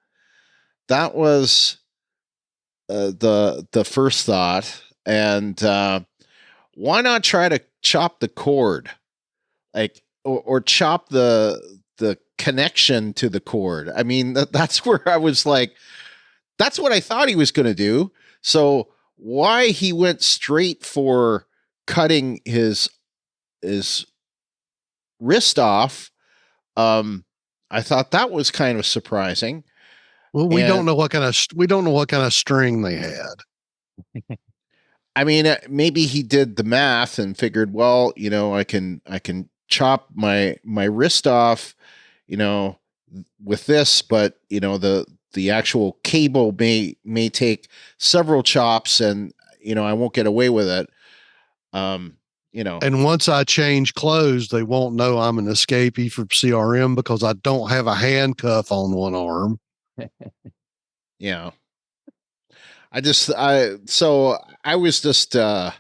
That was the first thought. And why not try to chop the cord, like or chop the connection to the cord? I mean, that's where I was like, that's what I thought he was going to do. So why he went straight for cutting his wrist off, I thought that was kind of surprising. Well, we don't know what kind of string they had. I mean, maybe he did the math and figured, well, I can chop my wrist off, with this, but the actual cable may take several chops, and I won't get away with it. And once I change clothes, they won't know I'm an escapee from CRM because I don't have a handcuff on one arm. Yeah. So I was just, I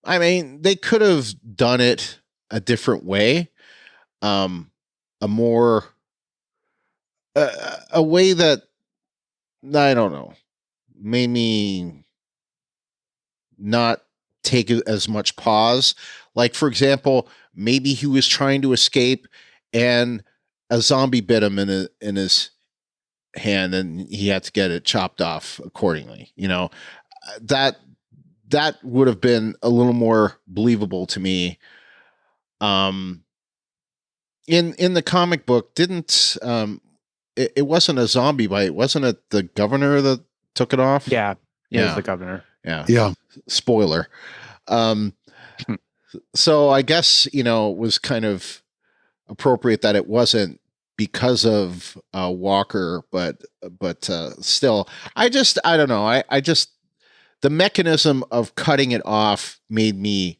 mean, they could have done it a different way. A more, a way that, I don't know, made me not take as much pause. Like, for example, maybe he was trying to escape and a zombie bit him in his hand and he had to get it chopped off accordingly. That would have been a little more believable to me. In the comic book, didn't it wasn't a zombie bite, wasn't it the governor that took it off? Yeah. It was the governor. Yeah. Spoiler. So I guess, it was kind of appropriate that it wasn't because of Walker, but still, I don't know. I just, the mechanism of cutting it off made me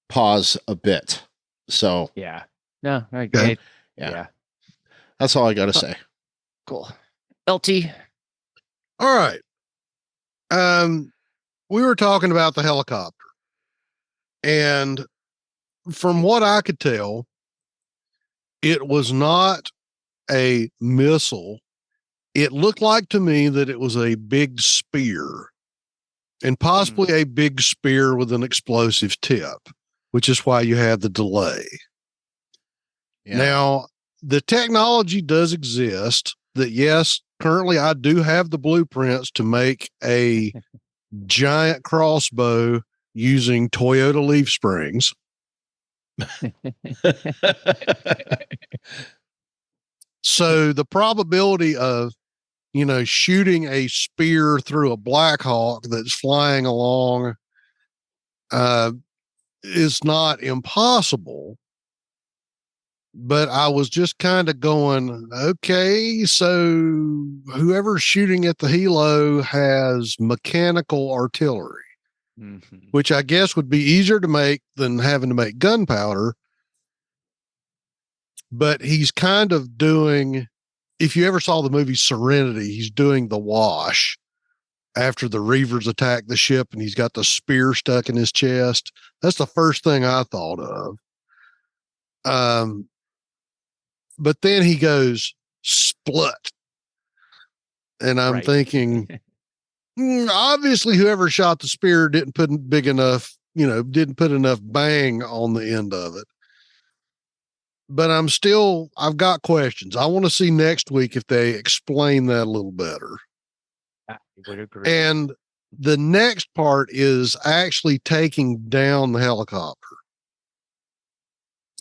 pause a bit. So yeah. No, yeah. That's all I got to say. Cool. LT. All right. We were talking about the helicopter, and from what I could tell, it was not a missile. It looked like to me that it was a big spear, and possibly a big spear with an explosive tip, which is why you have the delay. Yeah. Now, the technology does exist that, yes, currently I do have the blueprints to make a giant crossbow using Toyota leaf springs. So the probability of, shooting a spear through a Black Hawk that's flying along is not impossible. But I was just kind of going, okay, so whoever's shooting at the helo has mechanical artillery, which I guess would be easier to make than having to make gunpowder. But he's kind of doing, if you ever saw the movie Serenity, he's doing the wash after the Reavers attack the ship and he's got the spear stuck in his chest. That's the first thing I thought of. But then he goes split. And I'm thinking, obviously whoever shot the spear didn't put didn't put enough bang on the end of it. But I've got questions. I want to see next week if they explain that a little better. I would agree. And the next part is actually taking down the helicopter.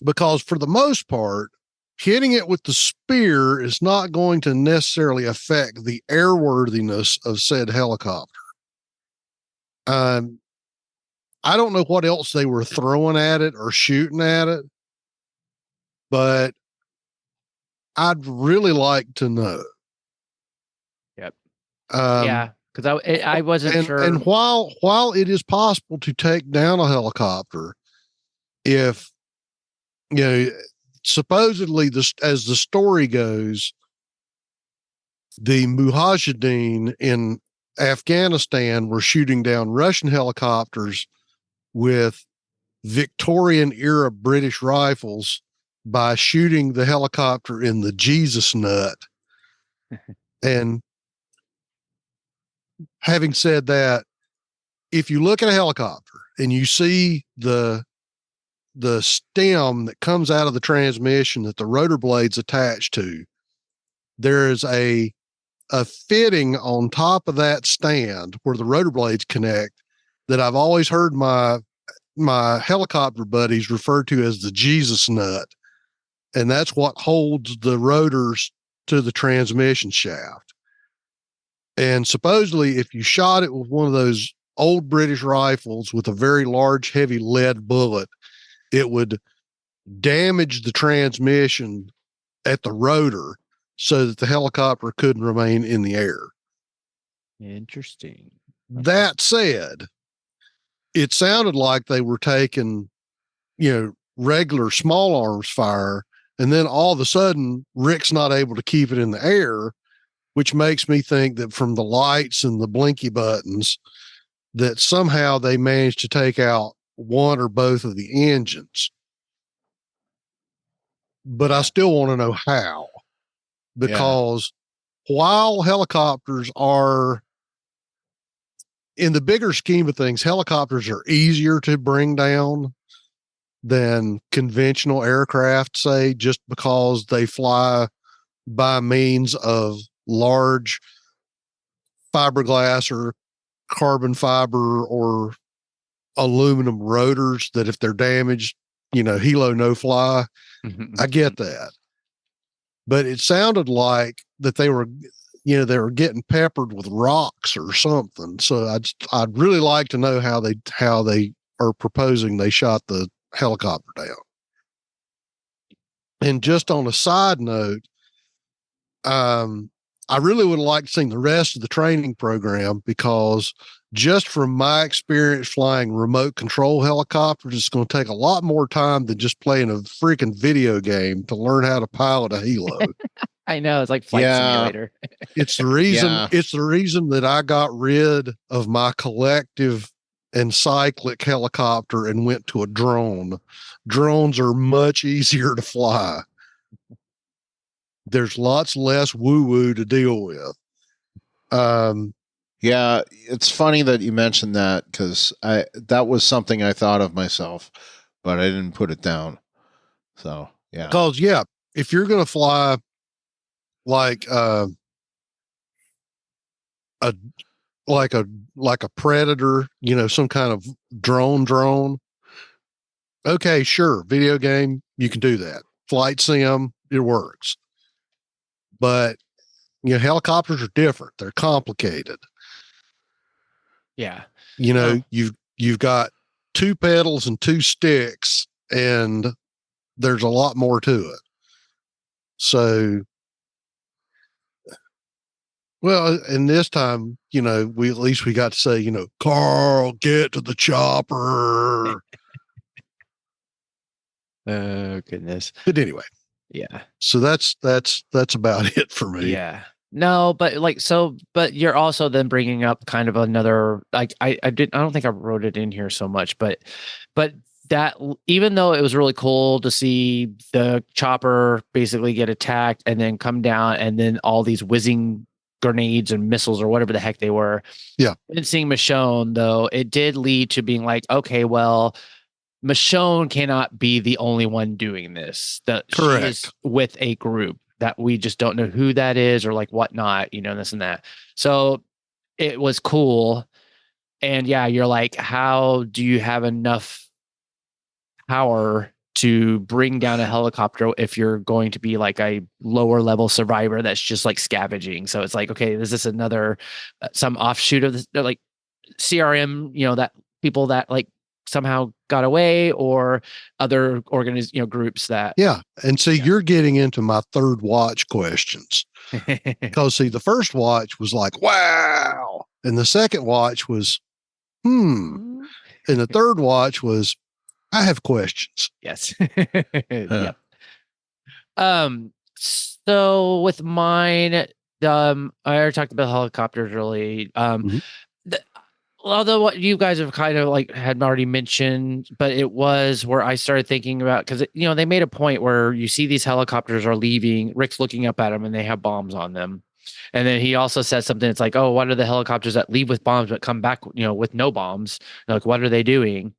Because for the most part, hitting it with the spear is not going to necessarily affect the airworthiness of said helicopter. I don't know what else they were throwing at it or shooting at it, but I'd really like to know. Yep. Yeah, because I wasn't sure. And while it is possible to take down a helicopter, if supposedly as the story goes, the Mujahideen in Afghanistan were shooting down Russian helicopters with Victorian era British rifles by shooting the helicopter in the Jesus nut. And having said that, if you look at a helicopter and you see the stem that comes out of the transmission that the rotor blade's attached to, there is a fitting on top of that stand where the rotor blades connect that I've always heard my helicopter buddies refer to as the Jesus nut. And that's what holds the rotors to the transmission shaft. And supposedly if you shot it with one of those old British rifles with a very large, heavy lead bullet, it would damage the transmission at the rotor so that the helicopter couldn't remain in the air. Interesting. That said, it sounded like they were taking, regular small arms fire. And then all of a sudden, Rick's not able to keep it in the air, which makes me think that from the lights and the blinky buttons, that somehow they managed to take out one or both of the engines. But I still want to know how, because while helicopters are, in the bigger scheme of things, helicopters are easier to bring down than conventional aircraft, say, just because they fly by means of large fiberglass or carbon fiber or aluminum rotors that if they're damaged, helo no fly. I get that. But it sounded like that they were getting peppered with rocks or something. So I'd really like to know how they are proposing they shot the helicopter down. And just on a side note, I really would like to see the rest of the training program, because just from my experience flying remote control helicopters, it's going to take a lot more time than just playing a freaking video game to learn how to pilot a helo. I know, it's like flight simulator. It's the reason. It's the reason that I got rid of my collective and cyclic helicopter and went to a drone. Drones are much easier to fly. There's lots less woo-woo to deal with. Yeah, it's funny that you mentioned that, because that was something I thought of myself, but I didn't put it down. So yeah, because if you're going to fly like a Predator, some kind of drone. Okay, sure, video game, you can do that. Flight sim, it works. But helicopters are different. They're complicated. Yeah. You've got two pedals and two sticks, and there's a lot more to it. So, well, and this time, we at least we got to say, Carl, get to the chopper. Oh goodness. But anyway. Yeah. So that's about it for me. Yeah. No, but but you're also then bringing up kind of another, like, I don't think I wrote it in here so much, but that, even though it was really cool to see the chopper basically get attacked and then come down, and then all these whizzing grenades and missiles or whatever the heck they were. Yeah. And seeing Michonne, though, it did lead to being like, okay, well, Michonne cannot be the only one doing this. Correct. She is with a group that we just don't know who that is or like whatnot, this and that. So it was cool. And yeah, you're like, how do you have enough power to bring down a helicopter if you're going to be like a lower level survivor that's just like scavenging? So it's like, okay, is this another some offshoot of this, like CRM, that people that like somehow got away, or other groups that Yeah. And see, you're getting into my third watch questions. Because see, the first watch was like, wow. And the second watch was, And the third watch was, I have questions. Yes. Yep. So with mine, I already talked about helicopters really. Although what you guys have kind of like had already mentioned, but it was where I started thinking about, because they made a point where you see these helicopters are leaving, Rick's looking up at them and they have bombs on them. And then he also said something, it's like, oh, what are the helicopters that leave with bombs but come back, with no bombs? Like, what are they doing?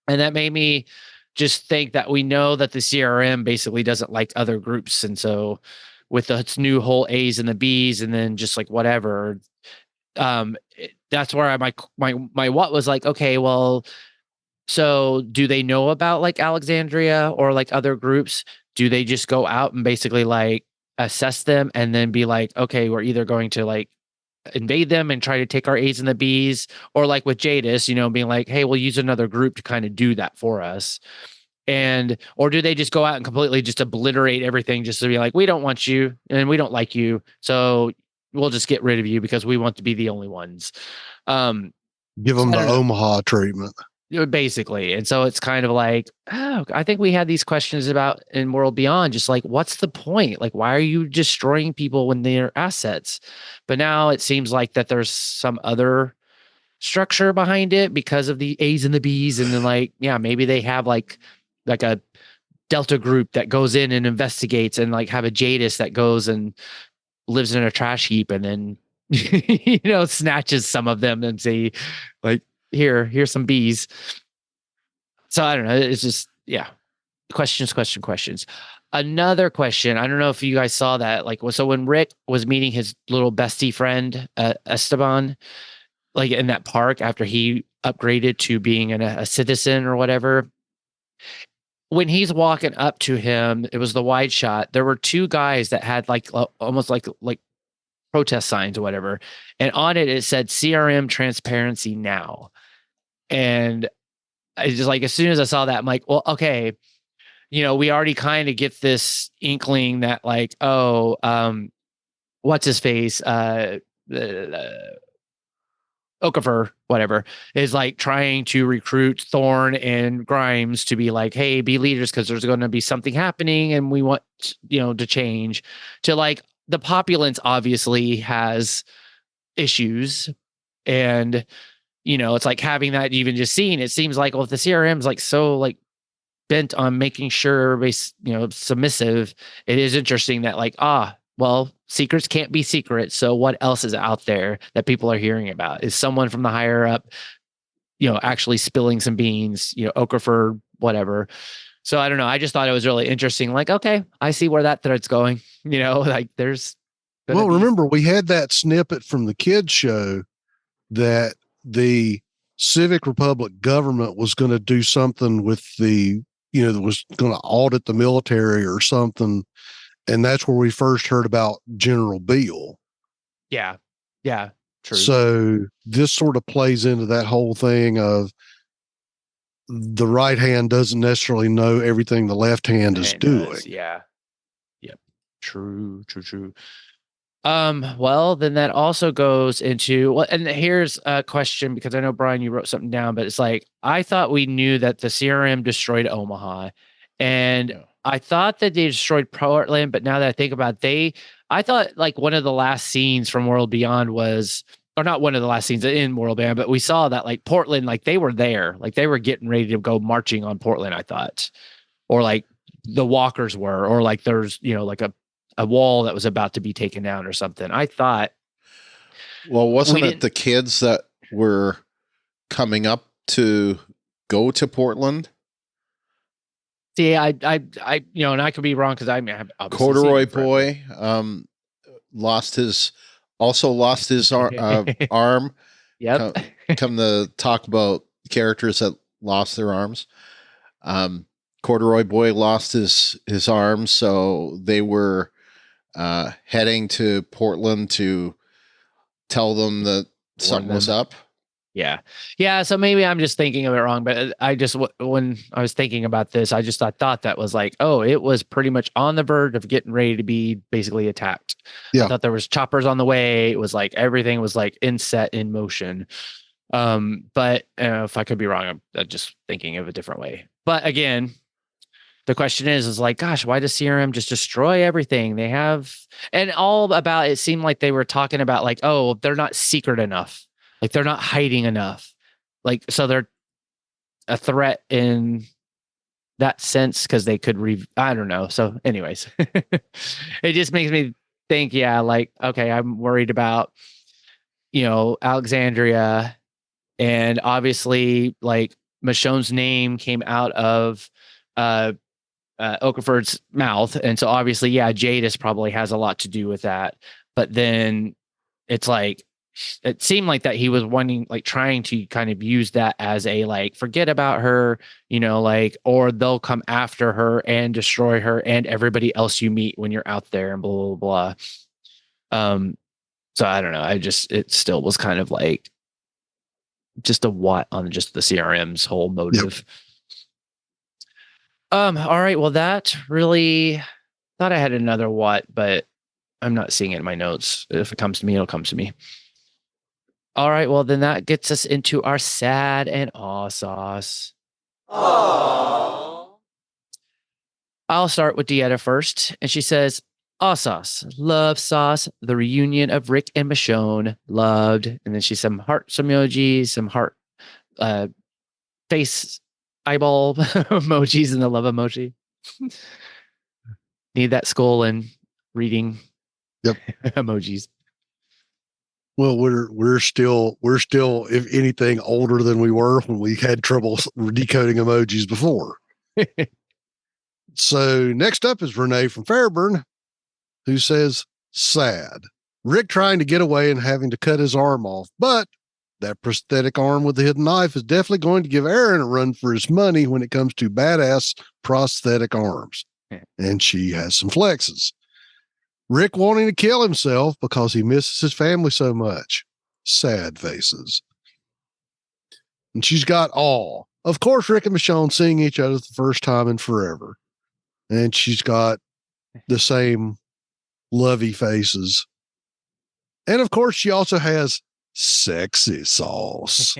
And that made me just think that we know that the CRM basically doesn't like other groups. And so with its new whole A's and the B's and then just like whatever, that's where my what was like, okay, well, so do they know about like Alexandria or like other groups? Do they just go out and basically like assess them and then be like, okay, we're either going to like invade them and try to take our A's and the B's, or like with Jadis, being like, hey, we'll use another group to kind of do that for us. Or do they just go out and completely just obliterate everything just to be like, we don't want you and we don't like you, so we'll just get rid of you because we want to be the only ones. Give them the Omaha treatment. Basically. And so it's kind of like, I think we had these questions about in World Beyond, just like, what's the point? Like, why are you destroying people when they're assets? But now it seems like that there's some other structure behind it because of the A's and the B's. And then like, yeah, maybe they have like a Delta group that goes in and investigates, and like have a Jadis that goes and lives in a trash heap and then, snatches some of them and say like, here's some bees. So I don't know. It's just, yeah. Questions. Another question. I don't know if you guys saw that. Like, so when Rick was meeting his little bestie friend, Esteban, like in that park after he upgraded to being a citizen or whatever, when he's walking up to him, it was the wide shot. There were two guys that had like almost like protest signs or whatever. And on it said CRM transparency now. And I just like, as soon as I saw that, I'm like, well, okay, we already kind of get this inkling that like, what's his face? Okafor, whatever, is like trying to recruit Thorne and Grimes to be like, hey, be leaders because there's going to be something happening and we want, to change. To like, the populace obviously has issues, and it's like having that even just seen, it seems like, well, if the CRM is like so like bent on making sure everybody's submissive, it is interesting that like, well, secrets can't be secrets, so what else is out there that people are hearing about? Is someone from the higher up actually spilling some beans, Okafor, whatever. So I don't know, I just thought it was really interesting, like, okay, I see where that thread's going. Like there's remember we had that snippet from the kids show that the Civic Republic government was going to do something with that was going to audit the military or something. And that's where we first heard about General Beale. Yeah. True. So this sort of plays into that whole thing of the right hand doesn't necessarily know everything the left hand is doing. Yeah. Yep. True. Well, then that also goes into, and here's a question, because I know, Brian, you wrote something down, but it's like, I thought we knew that the CRM destroyed Omaha, and I thought that they destroyed Portland, but now that I think about it, I thought like one of the last scenes from World Beyond was, or not one of the last scenes in World Beyond, but we saw that like Portland, like they were there, like they were getting ready to go marching on Portland, I thought, or like the walkers were, or like there's, like a wall that was about to be taken down or something. I thought. Well, wasn't it the kids that were coming up to go to Portland? See, I and I could be wrong because I mean, Corduroy boy lost his also lost his arm. Yep. Come to talk about characters that lost their arms. Corduroy Boy lost his arm, so they were heading to Portland to tell them that something was up. Yeah. So maybe I'm just thinking of it wrong, but when I was thinking about this, I thought that was like, oh, it was pretty much on the verge of getting ready to be basically attacked. Yeah. I thought there was choppers on the way. It was like everything was like in motion. But if I could be wrong, I'm just thinking of a different way. But again, the question is like, gosh, why does CRM just destroy everything they have? And all about it seemed like they were talking about like, oh, they're not secret enough. Like they're not hiding enough. Like, so they're a threat in that sense because they could I don't know. So anyways, it just makes me think, yeah, like, okay, I'm worried about, Alexandria, and obviously like Michonne's name came out of Okafor's mouth. And so obviously, yeah, Jadis probably has a lot to do with that. But then it's like, it seemed like that he was trying to kind of use that as a like, forget about her, or they'll come after her and destroy her and everybody else you meet when you're out there and blah, blah, blah. So I don't know. It still was kind of like just a what on just the CRM's whole motive. Yep. All right. Well, that really thought I had another what, but I'm not seeing it in my notes. If it comes to me, it'll come to me. All right, well, then that gets us into our sad and aw sauce. Aww. I'll start with Dieta first, and she says, aw sauce, love sauce, the reunion of Rick and Michonne, loved. And then she's some heart emojis, some heart face eyeball emojis, and the love emoji. Need that skull and reading emojis. Well, we're still, if anything, older than we were when we had trouble decoding emojis before. So next up is Renee from Fairburn, who says, sad. Rick trying to get away and having to cut his arm off, but that prosthetic arm with the hidden knife is definitely going to give Aaron a run for his money when it comes to badass prosthetic arms. And she has some flexes. Rick wanting to kill himself because he misses his family so much. Sad faces. And she's got awe. Of course, Rick and Michonne seeing each other the first time in forever. And she's got the same lovey faces. And of course, she also has sexy sauce.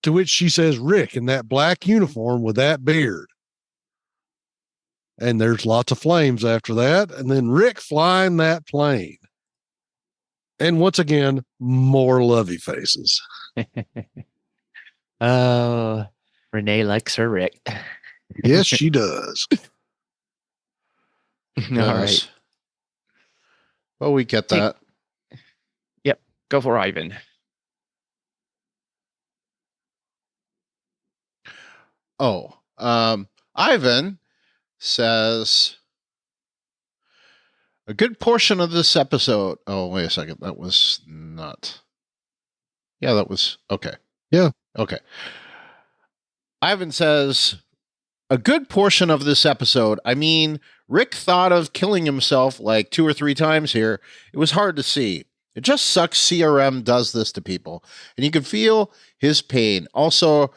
To which she says, Rick in that black uniform with that beard. And there's lots of flames after that. And then Rick flying that plane. And once again, more lovey faces. Oh, Renee likes her Rick. Yes, she does. All right. Well, we get that. Yep. Go for Ivan. Oh, Ivan says a good portion of this episode. Oh, wait a second. That was not. Yeah, that was okay. Yeah. Okay. Ivan says a good portion of this episode. I mean, Rick thought of killing himself like 2 or 3 times here. It was hard to see. It just sucks CRM does this to people, and you can feel his pain. Also,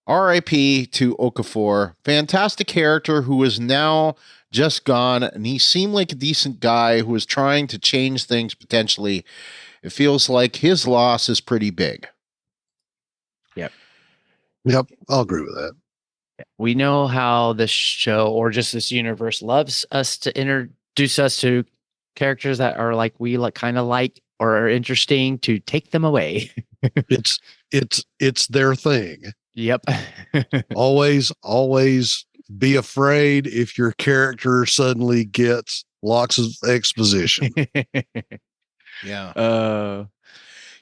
R.I.P. to Okafor. Fantastic character who is now just gone, and he seemed like a decent guy who was trying to change things potentially. It feels like his loss is pretty big. Yep, I'll agree with that. We know how this show or just this universe loves us to introduce us to characters that are like we kind of like or are interesting to take them away. It's their thing. Yep. always be afraid if your character suddenly gets lots of exposition. Yeah. All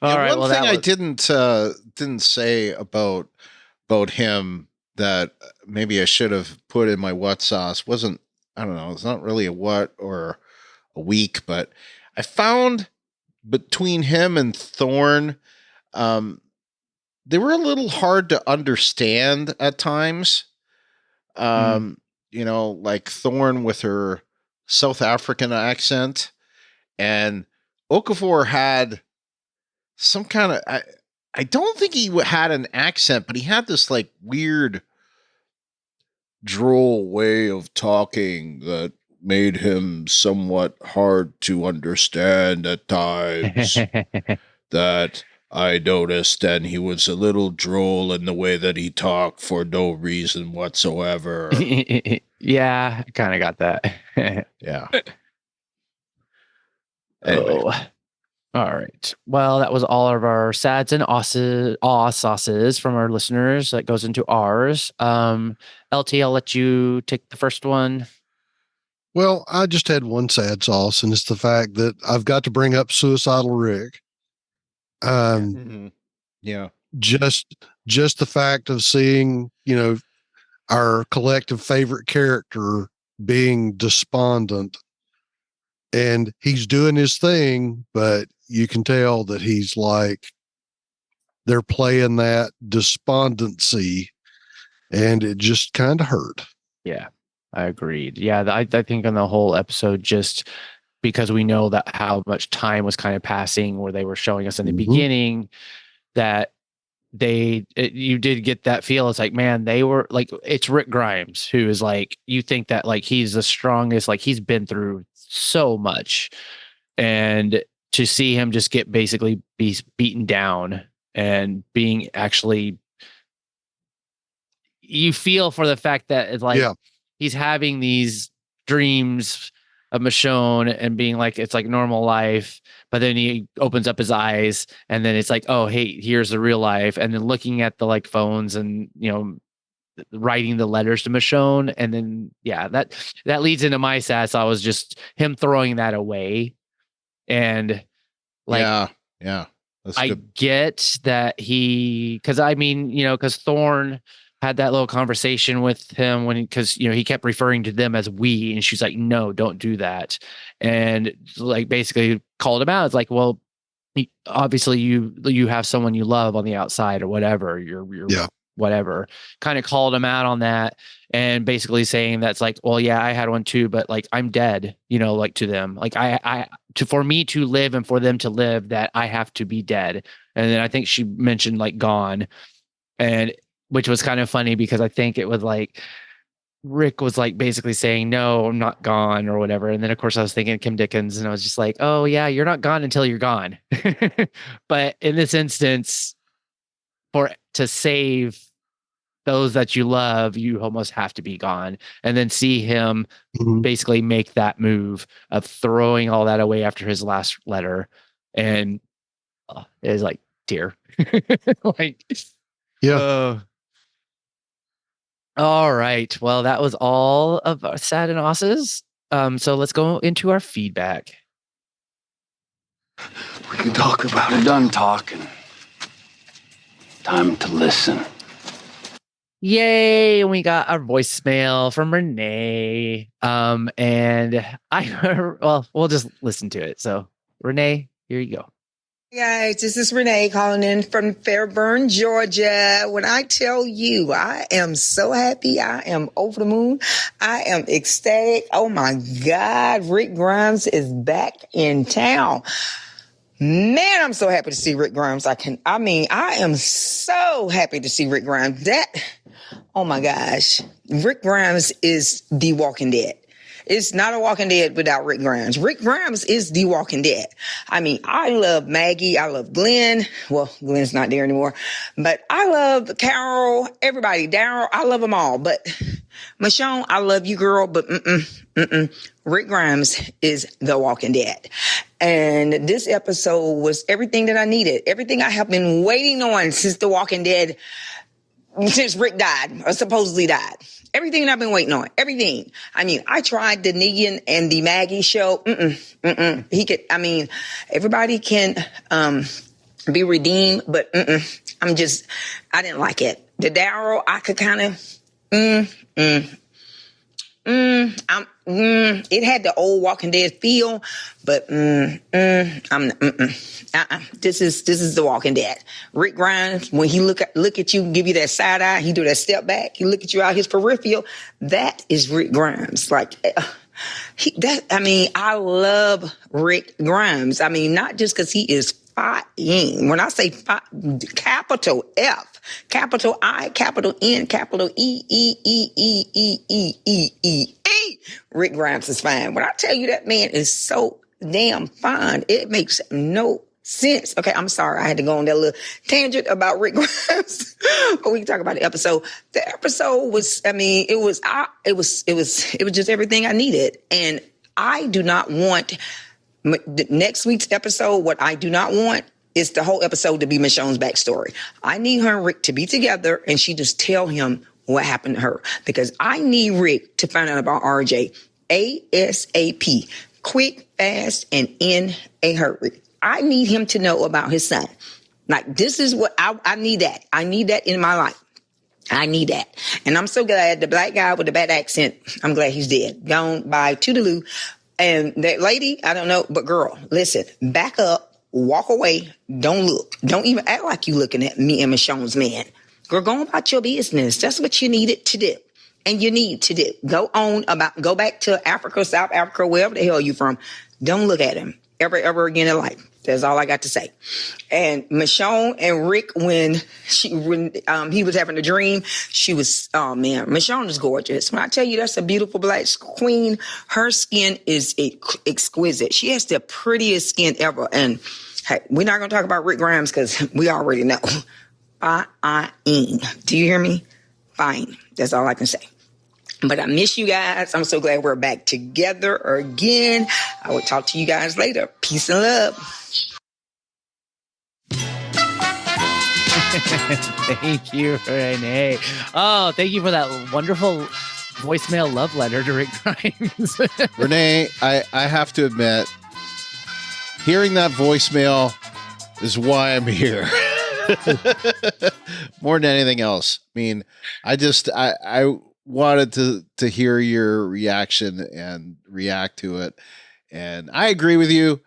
right. One thing I didn't say about him that maybe I should have put in my what sauce wasn't, I don't know, it's not really a what or a week, but I found between him and Thorne, they were a little hard to understand at times. You know, like Thorne with her South African accent, and Okafor had some kind of, I don't think he had an accent, but he had this like weird droll way of talking that made him somewhat hard to understand at times. That I noticed, and he was a little droll in the way that he talked for no reason whatsoever. Yeah, I kind of got that. Yeah. Anyway. Oh. All right. Well, that was all of our sads and aw sauces from our listeners. That goes into ours. LT, I'll let you take the first one. Well, I just had one sad sauce, and it's the fact that I've got to bring up Suicidal Rick. Yeah. Just the fact of seeing, you know, our collective favorite character being despondent, and he's doing his thing, but you can tell that he's like, they're playing that despondency, and it just kind of hurt. Yeah, I agreed. Yeah, I think on the whole episode, just because we know that how much time was kind of passing, where they were showing us in the beginning that you did get that feel. It's like, man, they were like, it's Rick Grimes, who is like, you think that like he's the strongest, like he's been through so much, and to see him just get basically be beaten down and being actually, you feel for the fact that it's like, he's having these dreams of Michonne and being like, it's like normal life, but then he opens up his eyes and then it's like, oh, hey, here's the real life. And then looking at the like phones and, you know, writing the letters to Michonne. And then, yeah, that leads into my sad. So I was just him throwing that away. And like, yeah. I get that because I mean, you know, because Thorne had that little conversation with him because you know he kept referring to them as we, and she's like, no, don't do that, and like basically called him out. It's like, well, obviously you have someone you love on the outside or whatever. You're whatever. Kind of called him out on that, and basically saying that's like, well, yeah, I had one too, but like I'm dead, you know, like to them, like for me to live and for them to live, that I have to be dead. And then I think she mentioned like gone, and which was kind of funny because I think it was like Rick was like basically saying, no, I'm not gone or whatever. And then of course I was thinking Kim Dickens, and I was just like, oh yeah, you're not gone until you're gone. But in this instance, to save those that you love, you almost have to be gone. And then see him basically make that move of throwing all that away after his last letter. And it was like tear. Like, yeah. All right. Well, that was all of our sad and osses. So let's go into our feedback. We can talk about it. Done talking. Time to listen. Yay! And we got our voicemail from Renee. And we'll just listen to it. So, Renee, here you go. Guys, this is Renee calling in from Fairburn, Georgia. When I tell you, I am so happy. I am over the moon. I am ecstatic. Oh my God, Rick Grimes is back in town. Man, I'm so happy to see Rick Grimes. I am so happy to see Rick Grimes. Oh my gosh. Rick Grimes is The Walking Dead. It's not a Walking Dead without Rick Grimes. Rick Grimes is The Walking Dead. I mean, I love Maggie. I love Glenn. Well, Glenn's not there anymore. But I love Carol, everybody, Daryl. I love them all. But Michonne, I love you, girl. But Rick Grimes is The Walking Dead. And this episode was everything that I needed. Everything I have been waiting on since The Walking Dead, since Rick died, or supposedly died. Everything that I've been waiting on. Everything. I mean, I tried the Negan and the Maggie show. Everybody can be redeemed, but I didn't like it. The Daryl, I could kind of, It had the old Walking Dead feel, but This is the Walking Dead. Rick Grimes, when he look at you, give you that side eye, he do that step back, he look at you out his peripheral. That is Rick Grimes. Like I love Rick Grimes. I mean, not just because he is fine. When I say capital F, capital I, capital N, capital E. Rick Grimes is fine. When I tell you that man is so damn fine, it makes no sense. Okay, I'm sorry. I had to go on that little tangent about Rick Grimes, but we can talk about the episode. The episode was, it was just everything I needed. And I do not want the next week's episode. What I do not want is the whole episode to be Michonne's backstory. I need her and Rick to be together and she just tell him what happened to her, because I need Rick to find out about RJ ASAP, quick, fast, and in a hurry. I need him to know about his son. Like, this is what I need that. I need that in my life. I need that. And I'm so glad the black guy with the bad accent, I'm glad he's dead. Gone by Toodaloo. And that lady, I don't know, but girl, listen, back up, walk away, don't look. Don't even act like you looking at me and Michonne's man. Girl, go about your business. That's what you needed to do. And you need to do. Go back to Africa, South Africa, wherever the hell you from. Don't look at him ever again in life. That's all I got to say. And Michonne and Rick, when he was having a dream, she was, oh man, Michonne is gorgeous. When I tell you that's a beautiful black queen, her skin is exquisite. She has the prettiest skin ever. And hey, we're not going to talk about Rick Grimes because we already know. Fine. Do you hear me? Fine. That's all I can say. But I miss you guys. I'm so glad we're back together again. I will talk to you guys later. Peace and love. Thank you, Renee. Oh, thank you for that wonderful voicemail love letter to Rick Grimes. Renee, I have to admit, hearing that voicemail is why I'm here. More than anything else. I mean, I wanted to hear your reaction and react to it. And I agree with you.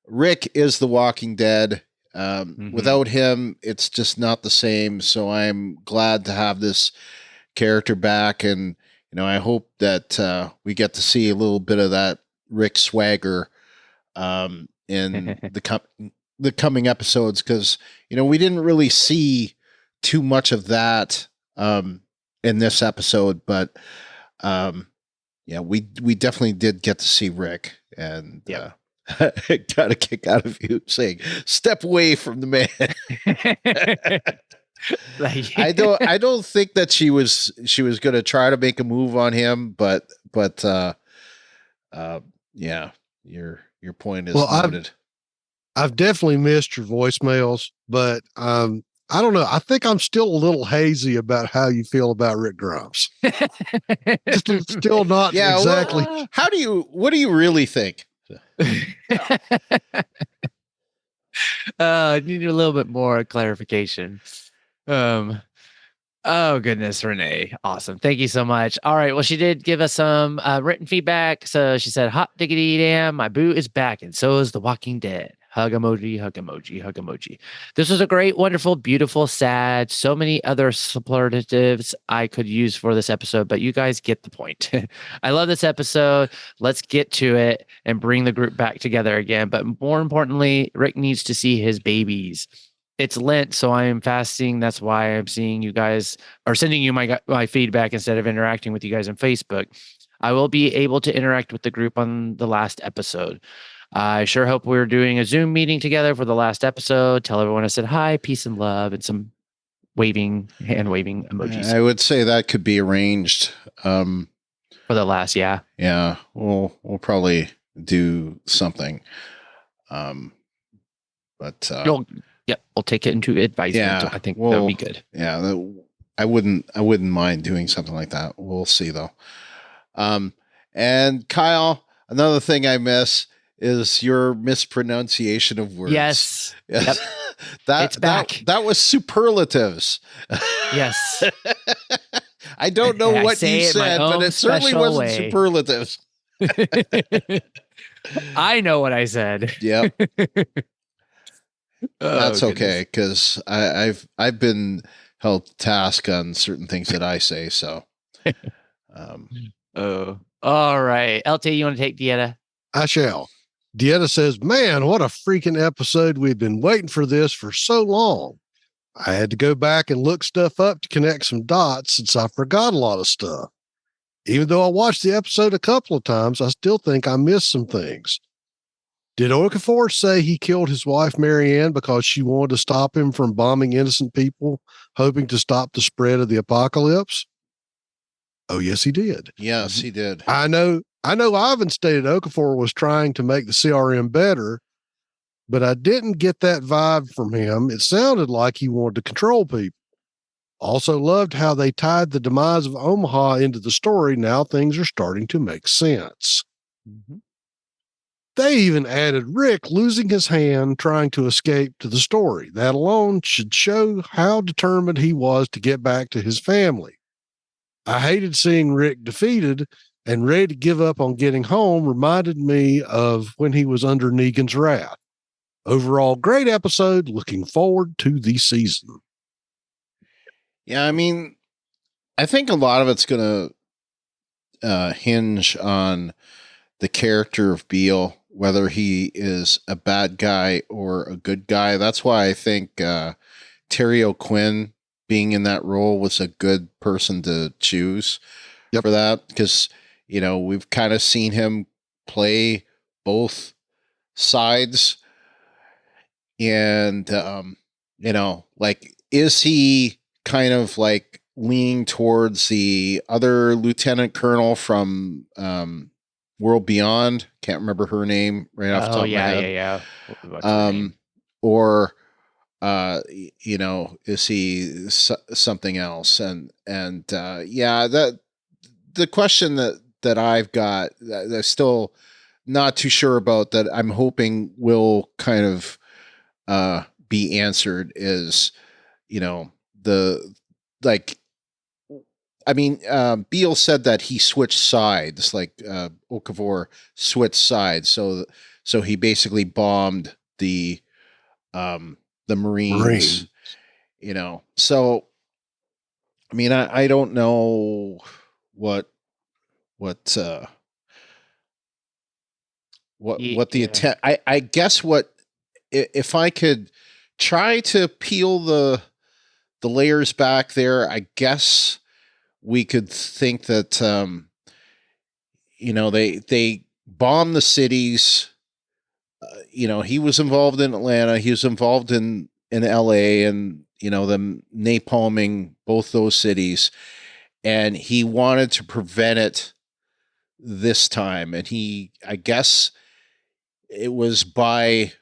Rick is the Walking Dead. Without him, it's just not the same. So I'm glad to have this character back. And, I hope that we get to see a little bit of that Rick swagger in the coming episodes. Because, we didn't really see too much of that in this episode. But, we definitely did get to see Rick. And got a kick out of you saying, "Step away from the man." I don't think that she was going to try to make a move on him, but your point is noted. I've definitely missed your voicemails, but I don't know. I think I'm still a little hazy about how you feel about Rick Grimes. Still not exactly. Well, what do you really think? I need a little bit more clarification. Oh goodness, Renee. Awesome. Thank you so much. All right. Well, she did give us some written feedback. So she said, "Hot diggity damn, my boo is back, and so is The Walking Dead. Hug emoji, hug emoji, hug emoji." This was a great, wonderful, beautiful, sad, so many other superlatives I could use for this episode, but you guys get the point. I love this episode. Let's get to it and bring the group back together again. But more importantly, Rick needs to see his babies. It's Lent, so I am fasting. That's why I'm seeing you guys, or sending you my feedback instead of interacting with you guys on Facebook. I will be able to interact with the group on the last episode. I sure hope we're doing a Zoom meeting together for the last episode. Tell everyone I said hi, peace and love, and some hand waving emojis. I would say that could be arranged for the last. Yeah. We'll probably do something. We'll take it into advisement. I think that would be good. Yeah, I wouldn't mind doing something like that. We'll see though. And Kyle, another thing I miss is your mispronunciation of words. Yes. Yep. It's back. That was superlatives. Yes. I don't know I what say you it my said, but own it certainly special wasn't way. superlatives. I know what I said. Yep. Oh, That's okay, goodness. because I've been held to task on certain things that I say. So, Oh, all right. LT, you want to take Dieta? I shall. Dieta says, man, what a freaking episode. We've been waiting for this for so long. I had to go back and look stuff up to connect some dots since I forgot a lot of stuff. Even though I watched the episode a couple of times, I still think I missed some things. Did Okafor say he killed his wife, Marianne, because she wanted to stop him from bombing innocent people, hoping to stop the spread of the apocalypse? Oh, yes, he did. yes, he did. I know Ivan stated Okafor was trying to make the CRM better, but I didn't get that vibe from him. It sounded like he wanted to control people. Also loved how they tied the demise of Omaha into the story. Now things are starting to make sense. Mm-hmm. They even added Rick losing his hand trying to escape to the story. That alone should show how determined he was to get back to his family. I hated seeing Rick defeated and ready to give up on getting home. Reminded me of when he was under Negan's wrath. Overall, great episode. Looking forward to the season. Yeah, I mean, I think a lot of it's going to hinge on the character of Beale, whether he is a bad guy or a good guy. That's why I think Terry O'Quinn being in that role was a good person to choose for that, because, you know, we've kind of seen him play both sides. And, you know, like, is he kind of like leaning towards the other lieutenant colonel from World Beyond? Can't remember her name right off the top of my head. Yeah. What's her name? Or, you know, is he something else? And yeah, that the question that I've got that I'm still not too sure about, that I'm hoping will kind of be answered, is, you know, Beale said that he switched sides, like Okafor switched sides, so he basically bombed the Marines. You know, so I mean, I don't know what the attempt. I guess what, if I could try to peel the layers back there, I guess we could think that you know, they bombed the cities. You know, he was involved in Atlanta, he was involved in LA, and, you know, them napalming both those cities, and he wanted to prevent it this time. And I guess it was by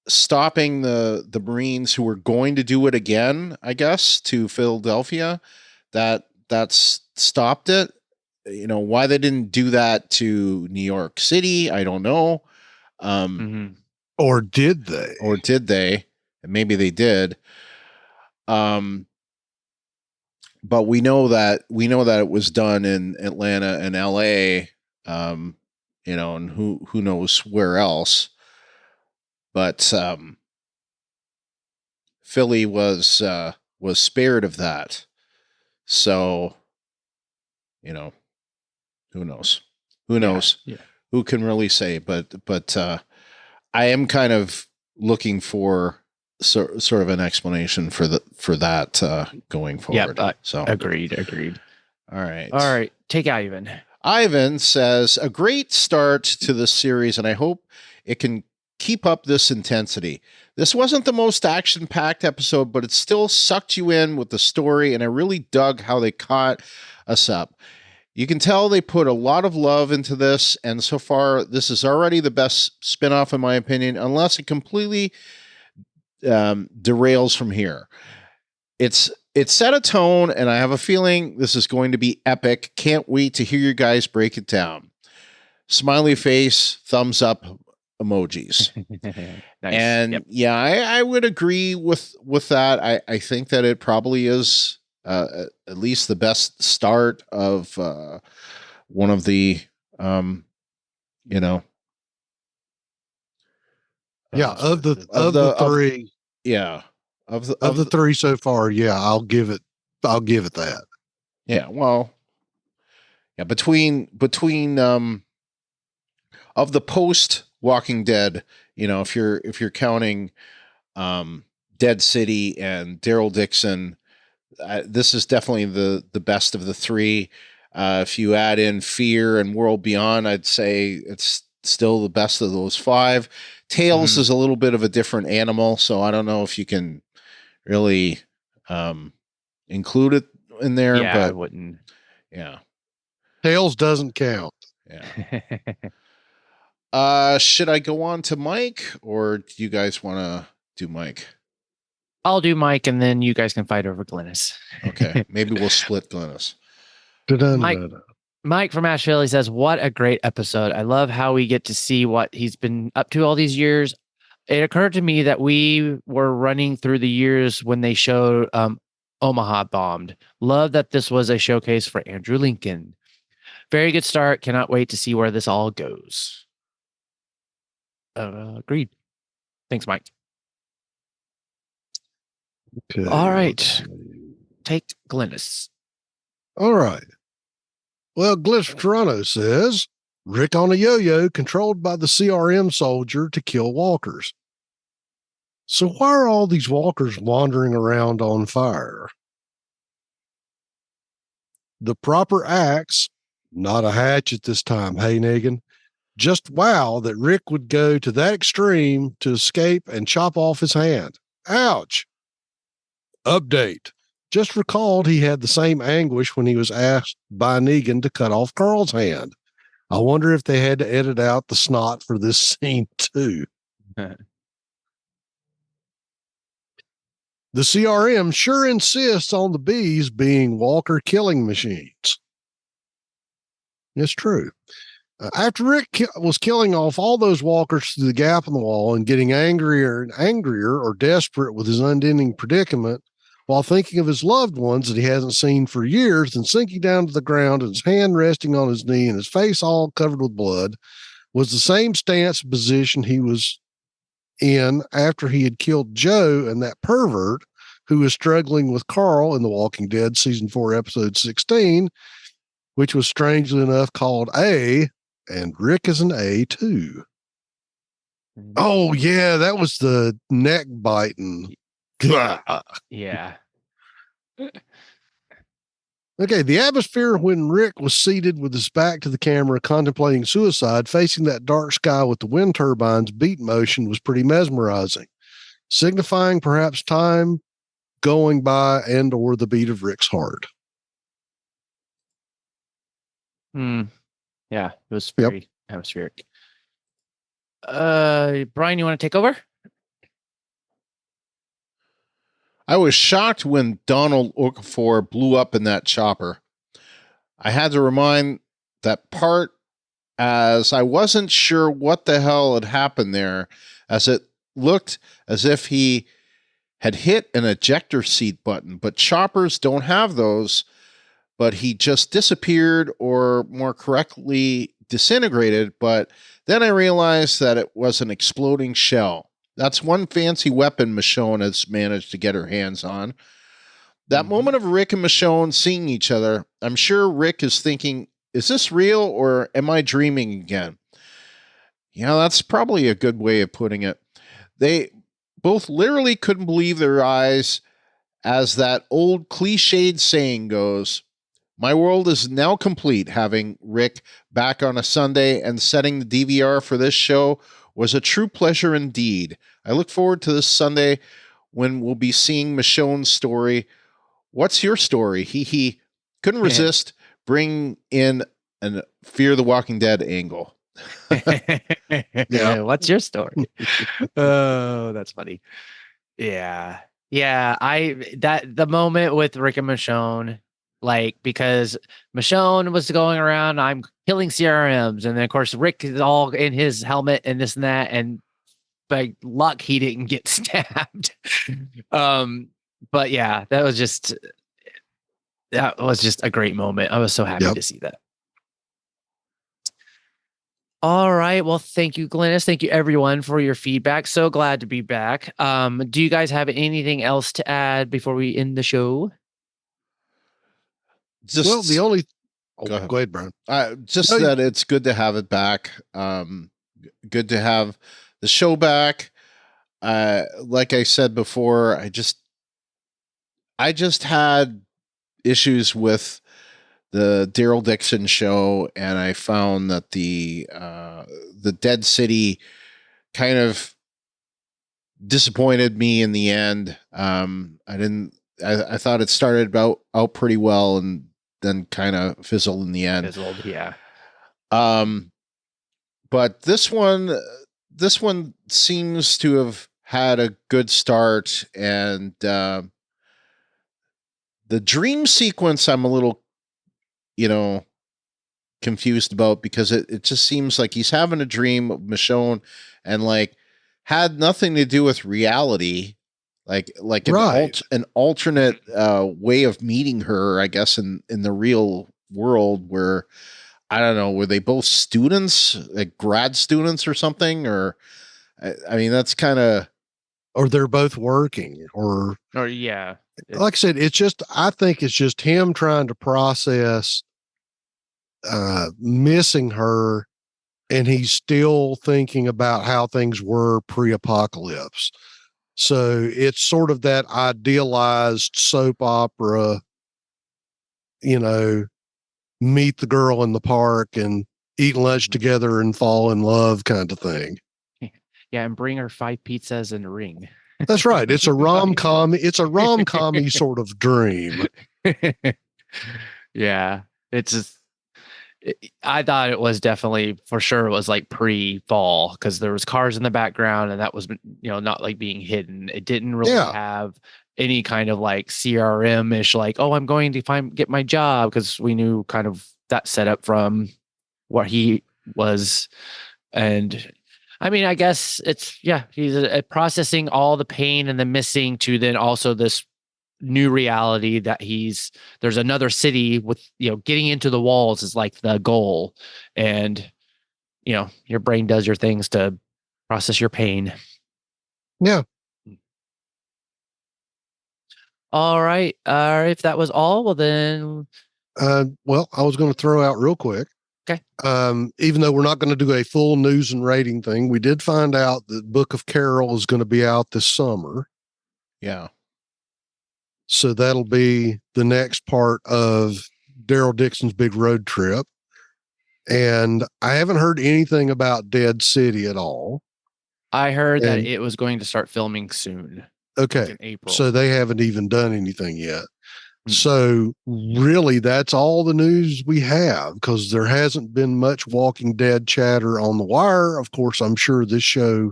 stopping the Marines who were going to do it again, I guess, to Philadelphia, that's stopped it. You know, why they didn't do that to New York City, I don't know. Or did they? Maybe they did. But we know that it was done in Atlanta and LA, you know, and who knows where else. But Philly was spared of that. So, you know, who knows? Yeah. Who can really say? But I am kind of looking for sort of an explanation for that going forward. Yeah, so agreed. All right. Take Ivan. Ivan says, a great start to this series, and I hope it can keep up this intensity. This wasn't the most action-packed episode, but it still sucked you in with the story, and I really dug how they caught us up. You can tell they put a lot of love into this, and so far, this is already the best spinoff, in my opinion, unless it completely derails from here. It set a tone, and I have a feeling this is going to be epic. Can't wait to hear you guys break it down. Smiley face, thumbs up emojis. Nice. And yeah, I would agree with that. I think that it probably is at least the best start of one of the, you know, Yeah, of the three, yeah, of the three so far, yeah, I'll give it that. Yeah, well, yeah, between of the post Walking Dead, you know, if you're counting Dead City and Daryl Dixon, this is definitely the best of the three. If you add in Fear and World Beyond, I'd say it's still the best of those five. Tales is a little bit of a different animal, so I don't know if you can really include it in there. Yeah, but I wouldn't. Yeah, Tales doesn't count. Yeah. Should I go on to Mike, or do you guys want to do Mike? I'll do Mike, and then you guys can fight over Glennis. Okay, maybe we'll split Glennis. Mike from Asheville, he says, "What a great episode! I love how we get to see what he's been up to all these years. It occurred to me that we were running through the years when they showed Omaha bombed. Love that this was a showcase for Andrew Lincoln. Very good start. Cannot wait to see where this all goes." Agreed. Thanks, Mike. Okay. All right. Take Glennis. All right. Well, Glitch Toronto says Rick on a yo-yo controlled by the CRM soldier to kill walkers. So why are all these walkers wandering around on fire? The proper axe, not a hatchet this time, hey Negan. Just wow that Rick would go to that extreme to escape and chop off his hand. Ouch. Update. Just recalled he had the same anguish when he was asked by Negan to cut off Carl's hand. I wonder if they had to edit out the snot for this scene too. The CRM sure insists on the bees being walker killing machines. It's true. After Rick was killing off all those walkers through the gap in the wall and getting angrier and angrier or desperate with his unending predicament, while thinking of his loved ones that he hasn't seen for years, and sinking down to the ground and his hand resting on his knee and his face all covered with blood, was the same stance and position he was in after he had killed Joe and that pervert who was struggling with Carl in The Walking Dead season 4, episode 16, which was strangely enough called A, and Rick is an A too. Oh yeah, that was the neck biting. Yeah. Okay, the atmosphere when Rick was seated with his back to the camera contemplating suicide, facing that dark sky with the wind turbines beat motion was pretty mesmerizing, signifying perhaps time going by and or the beat of Rick's heart. Yeah, it was very atmospheric. Brian, you want to take over? I was shocked when Donald Okafor blew up in that chopper. I had to remind that part as I wasn't sure what the hell had happened there, as it looked as if he had hit an ejector seat button, but choppers don't have those, but he just disappeared, or more correctly, disintegrated. But then I realized that it was an exploding shell. That's one fancy weapon Michonne has managed to get her hands on. That moment of Rick and Michonne seeing each other, I'm sure Rick is thinking, is this real or am I dreaming again? Yeah, that's probably a good way of putting it. They both literally couldn't believe their eyes, as that old cliched saying goes, my world is now complete. Having Rick back on a Sunday and setting the DVR for this show was a true pleasure indeed. I look forward to this Sunday when we'll be seeing Michonne's story. What's your story? He couldn't resist bringing in a Fear the Walking Dead angle. Yeah. What's your story? Oh, that's funny. Yeah. Yeah. The moment with Rick and Michonne, like, because Michonne was going around, I'm killing CRMs. And then of course, Rick is all in his helmet and this and that. And by luck, he didn't get stabbed. But yeah, that was just, that was just a great moment. I was so happy to see that. All right. Well, thank you, Glennis. Thank you, everyone, for your feedback. So glad to be back. Do you guys have anything else to add before we end the show? Well, the only go ahead, Brian. That it's good to have it back. Good to have the show back. Like I said before, I just had issues with the Daryl Dixon show, and I found that the Dead City kind of disappointed me in the end. I thought it started out pretty well and then kind of fizzled in the end. Yeah. But this one seems to have had a good start, and the dream sequence I'm a little, confused about, because it just seems like he's having a dream of Michonne and like had nothing to do with reality, like an alternate way of meeting her, I guess, in the real world, where I don't know, were they both students, like grad students or something, or I mean, that's kind of, or they're both working, or yeah. Like I said, I think it's just him trying to process missing her, and he's still thinking about how things were pre-apocalypse. So it's sort of that idealized soap opera, meet the girl in the park and eat lunch together and fall in love kind of thing. Yeah, and bring her 5 pizzas and a ring. That's right. It's a rom-com. It's a rom-com-y sort of dream. Yeah. It's just, I thought it was definitely, for sure, it was like pre-fall, because there was cars in the background, and that was, not like being hidden. It didn't really have any kind of like CRM-ish, like, oh, I'm going to get my job, because we knew kind of that setup from what he was. And I mean, I guess it's, he's processing all the pain and the missing, to then also this new reality that there's another city with, getting into the walls is like the goal. And, your brain does your things to process your pain. Yeah. All right. If that was all, well then. Well, I was going to throw out real quick. Okay. Even though we're not going to do a full news and rating thing, we did find out that Book of Carol is going to be out this summer. Yeah. So that'll be the next part of Daryl Dixon's big road trip. And I haven't heard anything about Dead City at all. I heard that it was going to start filming soon. Okay. Like in April. So they haven't even done anything yet. So really, that's all the news we have, because there hasn't been much Walking Dead chatter on the wire. Of course, I'm sure this show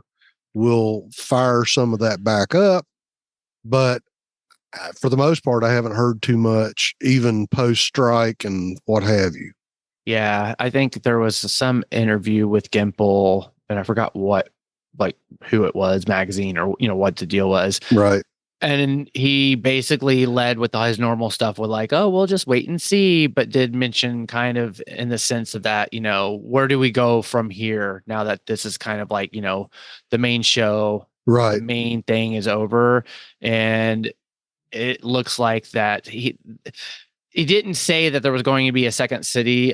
will fire some of that back up, but for the most part, I haven't heard too much, even post-strike and what have you. Yeah, I think there was some interview with Gimple, and I forgot who it was, magazine, or what the deal was. Right. And he basically led with his normal stuff with like, oh, we'll just wait and see, but did mention kind of in the sense of that, where do we go from here now that this is kind of like, the main show, right? The main thing is over. And it looks like that he didn't say that there was going to be a second season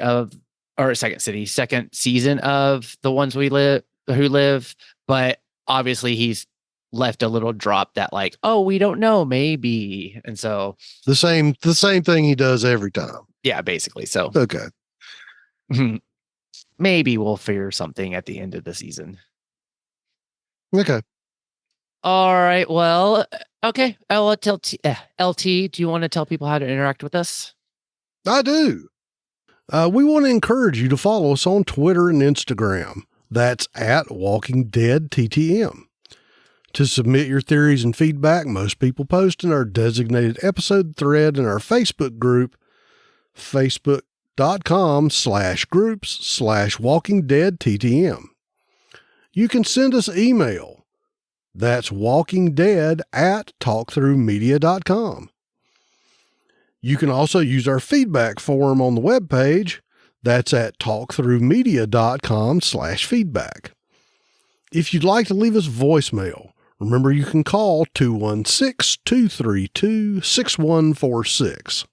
of The Ones Who Live, but obviously he's left a little drop that like, oh, we don't know, maybe. And so the same thing he does every time. Yeah, basically. So okay. Maybe we'll figure something at the end of the season. Okay. All right. Well, okay. I'll tell LT, do you want to tell people how to interact with us? I do. We want to encourage you to follow us on Twitter and Instagram. That's at Walking Dead TTM. To submit your theories and feedback, most people post in our designated episode thread in our Facebook group, facebook.com/groups/WalkingDeadTTM. You can send us email. That's walkingdead@talkthroughmedia.com. You can also use our feedback form on the webpage. That's at talkthroughmedia.com/feedback. If you'd like to leave us voicemail, remember you can call 216-232-6146.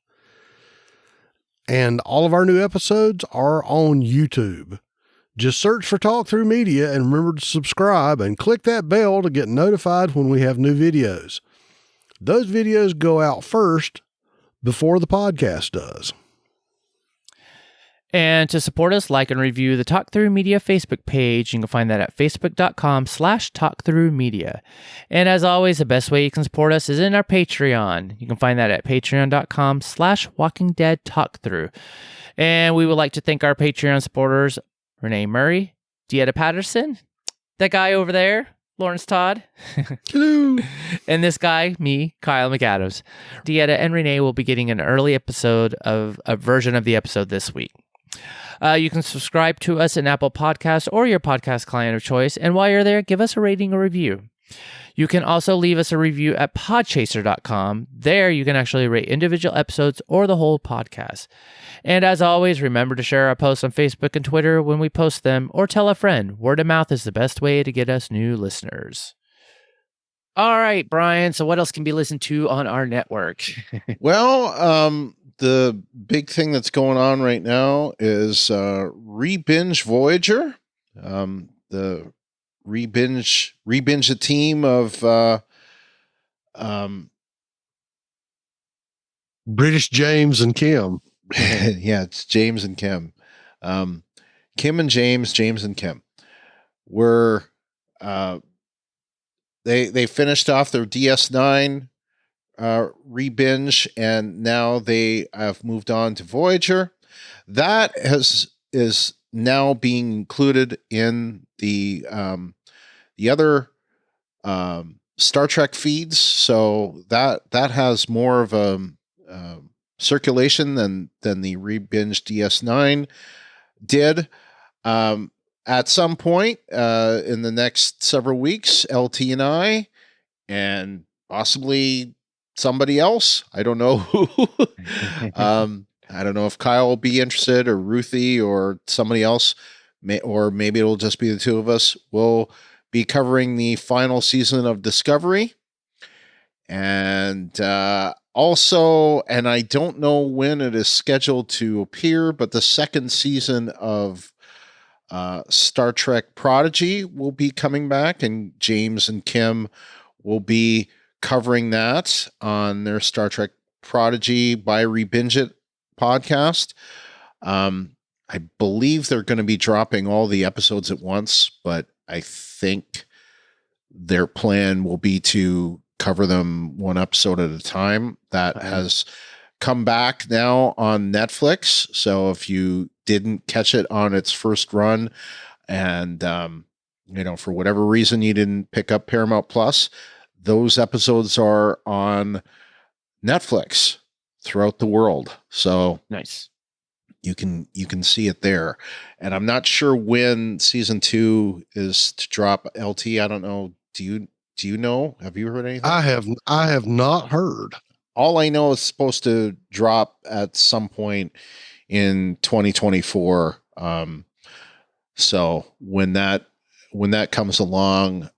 And all of our new episodes are on YouTube. Just search for Talk Through Media and remember to subscribe and click that bell to get notified when we have new videos. Those videos go out first before the podcast does. And to support us, like and review the Talk Through Media Facebook page. You can find that at facebook.com/talkthroughmedia. And as always, the best way you can support us is in our Patreon. You can find that at patreon.com/walkingdeadtalkthrough. And we would like to thank our Patreon supporters, Renee Murray, Dieta Patterson, that guy over there, Lawrence Todd. Hello. And this guy, me, Kyle McAdams. Dieta and Renee will be getting an early episode of a version of the episode this week. You can subscribe to us in Apple Podcasts or your podcast client of choice. And while you're there, give us a rating or review. You can also leave us a review at podchaser.com. There, you can actually rate individual episodes or the whole podcast. And as always, remember to share our posts on Facebook and Twitter when we post them, or tell a friend. Word of mouth is the best way to get us new listeners. All right, Brian. So what else can be listened to on our network? Well, the big thing that's going on right now is Rebinge Voyager. The Rebinge a team of British James and Kim. Yeah, it's James and Kim. Kim and James, James and Kim. Were they finished off their DS9 Rebinge, and now they have moved on to Voyager. That is now being included in the other Star Trek feeds, so that has more of a circulation than the Rebinge DS9 did. At some point in the next several weeks, LT and I, and possibly somebody else, I don't know who. I don't know if Kyle will be interested, or Ruthie, or somebody else, or maybe it'll just be the two of us. We'll be covering the final season of Discovery. And also, and I don't know when it is scheduled to appear, but the second season of Star Trek Prodigy will be coming back, and James and Kim will be covering that on their Star Trek Prodigy by Rebinge It podcast. I believe they're going to be dropping all the episodes at once, but I think their plan will be to cover them one episode at a time. That has come back now on Netflix. So if you didn't catch it on its first run, and for whatever reason you didn't pick up Paramount Plus, those episodes are on Netflix throughout the world. So nice. You can see it there. And I'm not sure when season 2 is to drop. LT, I don't know. Do you know? Have you heard anything? I have not heard. All I know is supposed to drop at some point in 2024. So when that comes along,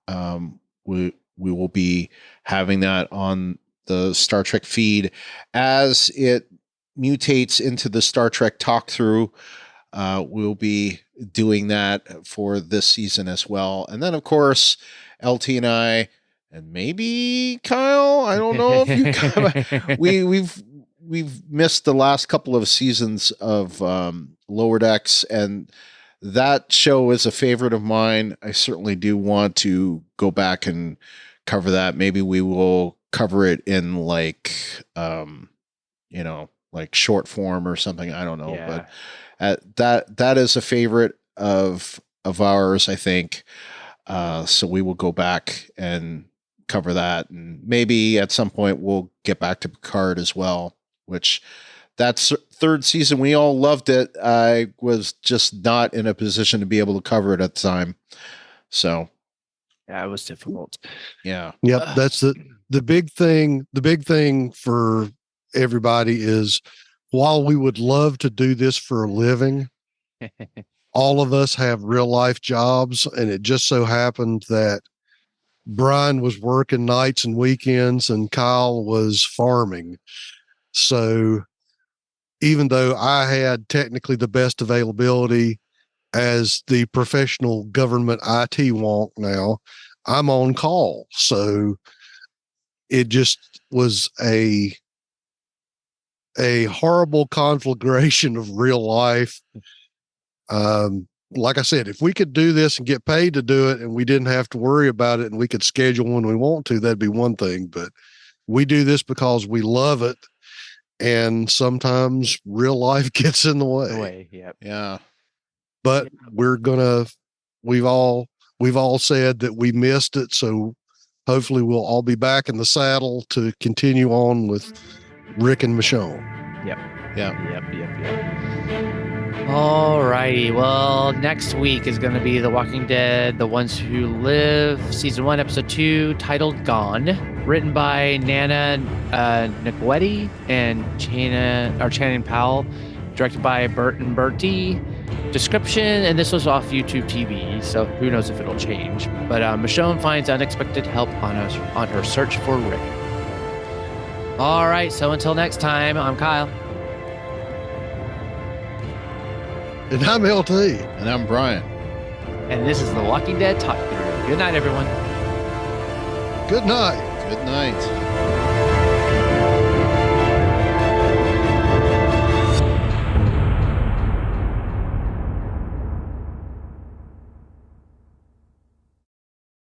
we will be having that on the Star Trek feed as it mutates into the Star Trek talk through. We'll be doing that for this season as well. And then of course, LT and I, and maybe Kyle, I don't know if we've missed the last couple of seasons of Lower Decks, and that show is a favorite of mine. I certainly do want to go back and cover that. Maybe we will cover it in like short form or something. I don't know, but that is a favorite of ours, I think. So we will go back and cover that, and maybe at some point we'll get back to Picard as well, which that's third season. We all loved it. I was just not in a position to be able to cover it at the time. So yeah, it was difficult. Yeah. Yep. That's the big thing. The big thing for everybody is, while we would love to do this for a living, all of us have real life jobs, and it just so happened that Brian was working nights and weekends and Kyle was farming. So even though I had technically the best availability as the professional government IT wonk now, I'm on call. So it just was a horrible conflagration of real life. Like I said, if we could do this and get paid to do it and we didn't have to worry about it and we could schedule when we want to, that'd be one thing. But we do this because we love it. And sometimes real life gets in the way. Yep. Yeah. But we've all said that we missed it. So hopefully we'll all be back in the saddle to continue on with Rick and Michonne. Yep. Yeah. All righty. Well, next week is going to be The Walking Dead, The Ones Who Live, Season 1, Episode 2, titled Gone, written by Nana Ngwedi and Channing Powell, directed by Bert and Bertie. Description, and this was off YouTube TV, so who knows if it'll change. But Michonne finds unexpected help on her search for Rick. All right, so until next time, I'm Kyle. And I'm LT. And I'm Brian. And this is The Walking Dead Talk Through. Good night, everyone. Good night. Good night.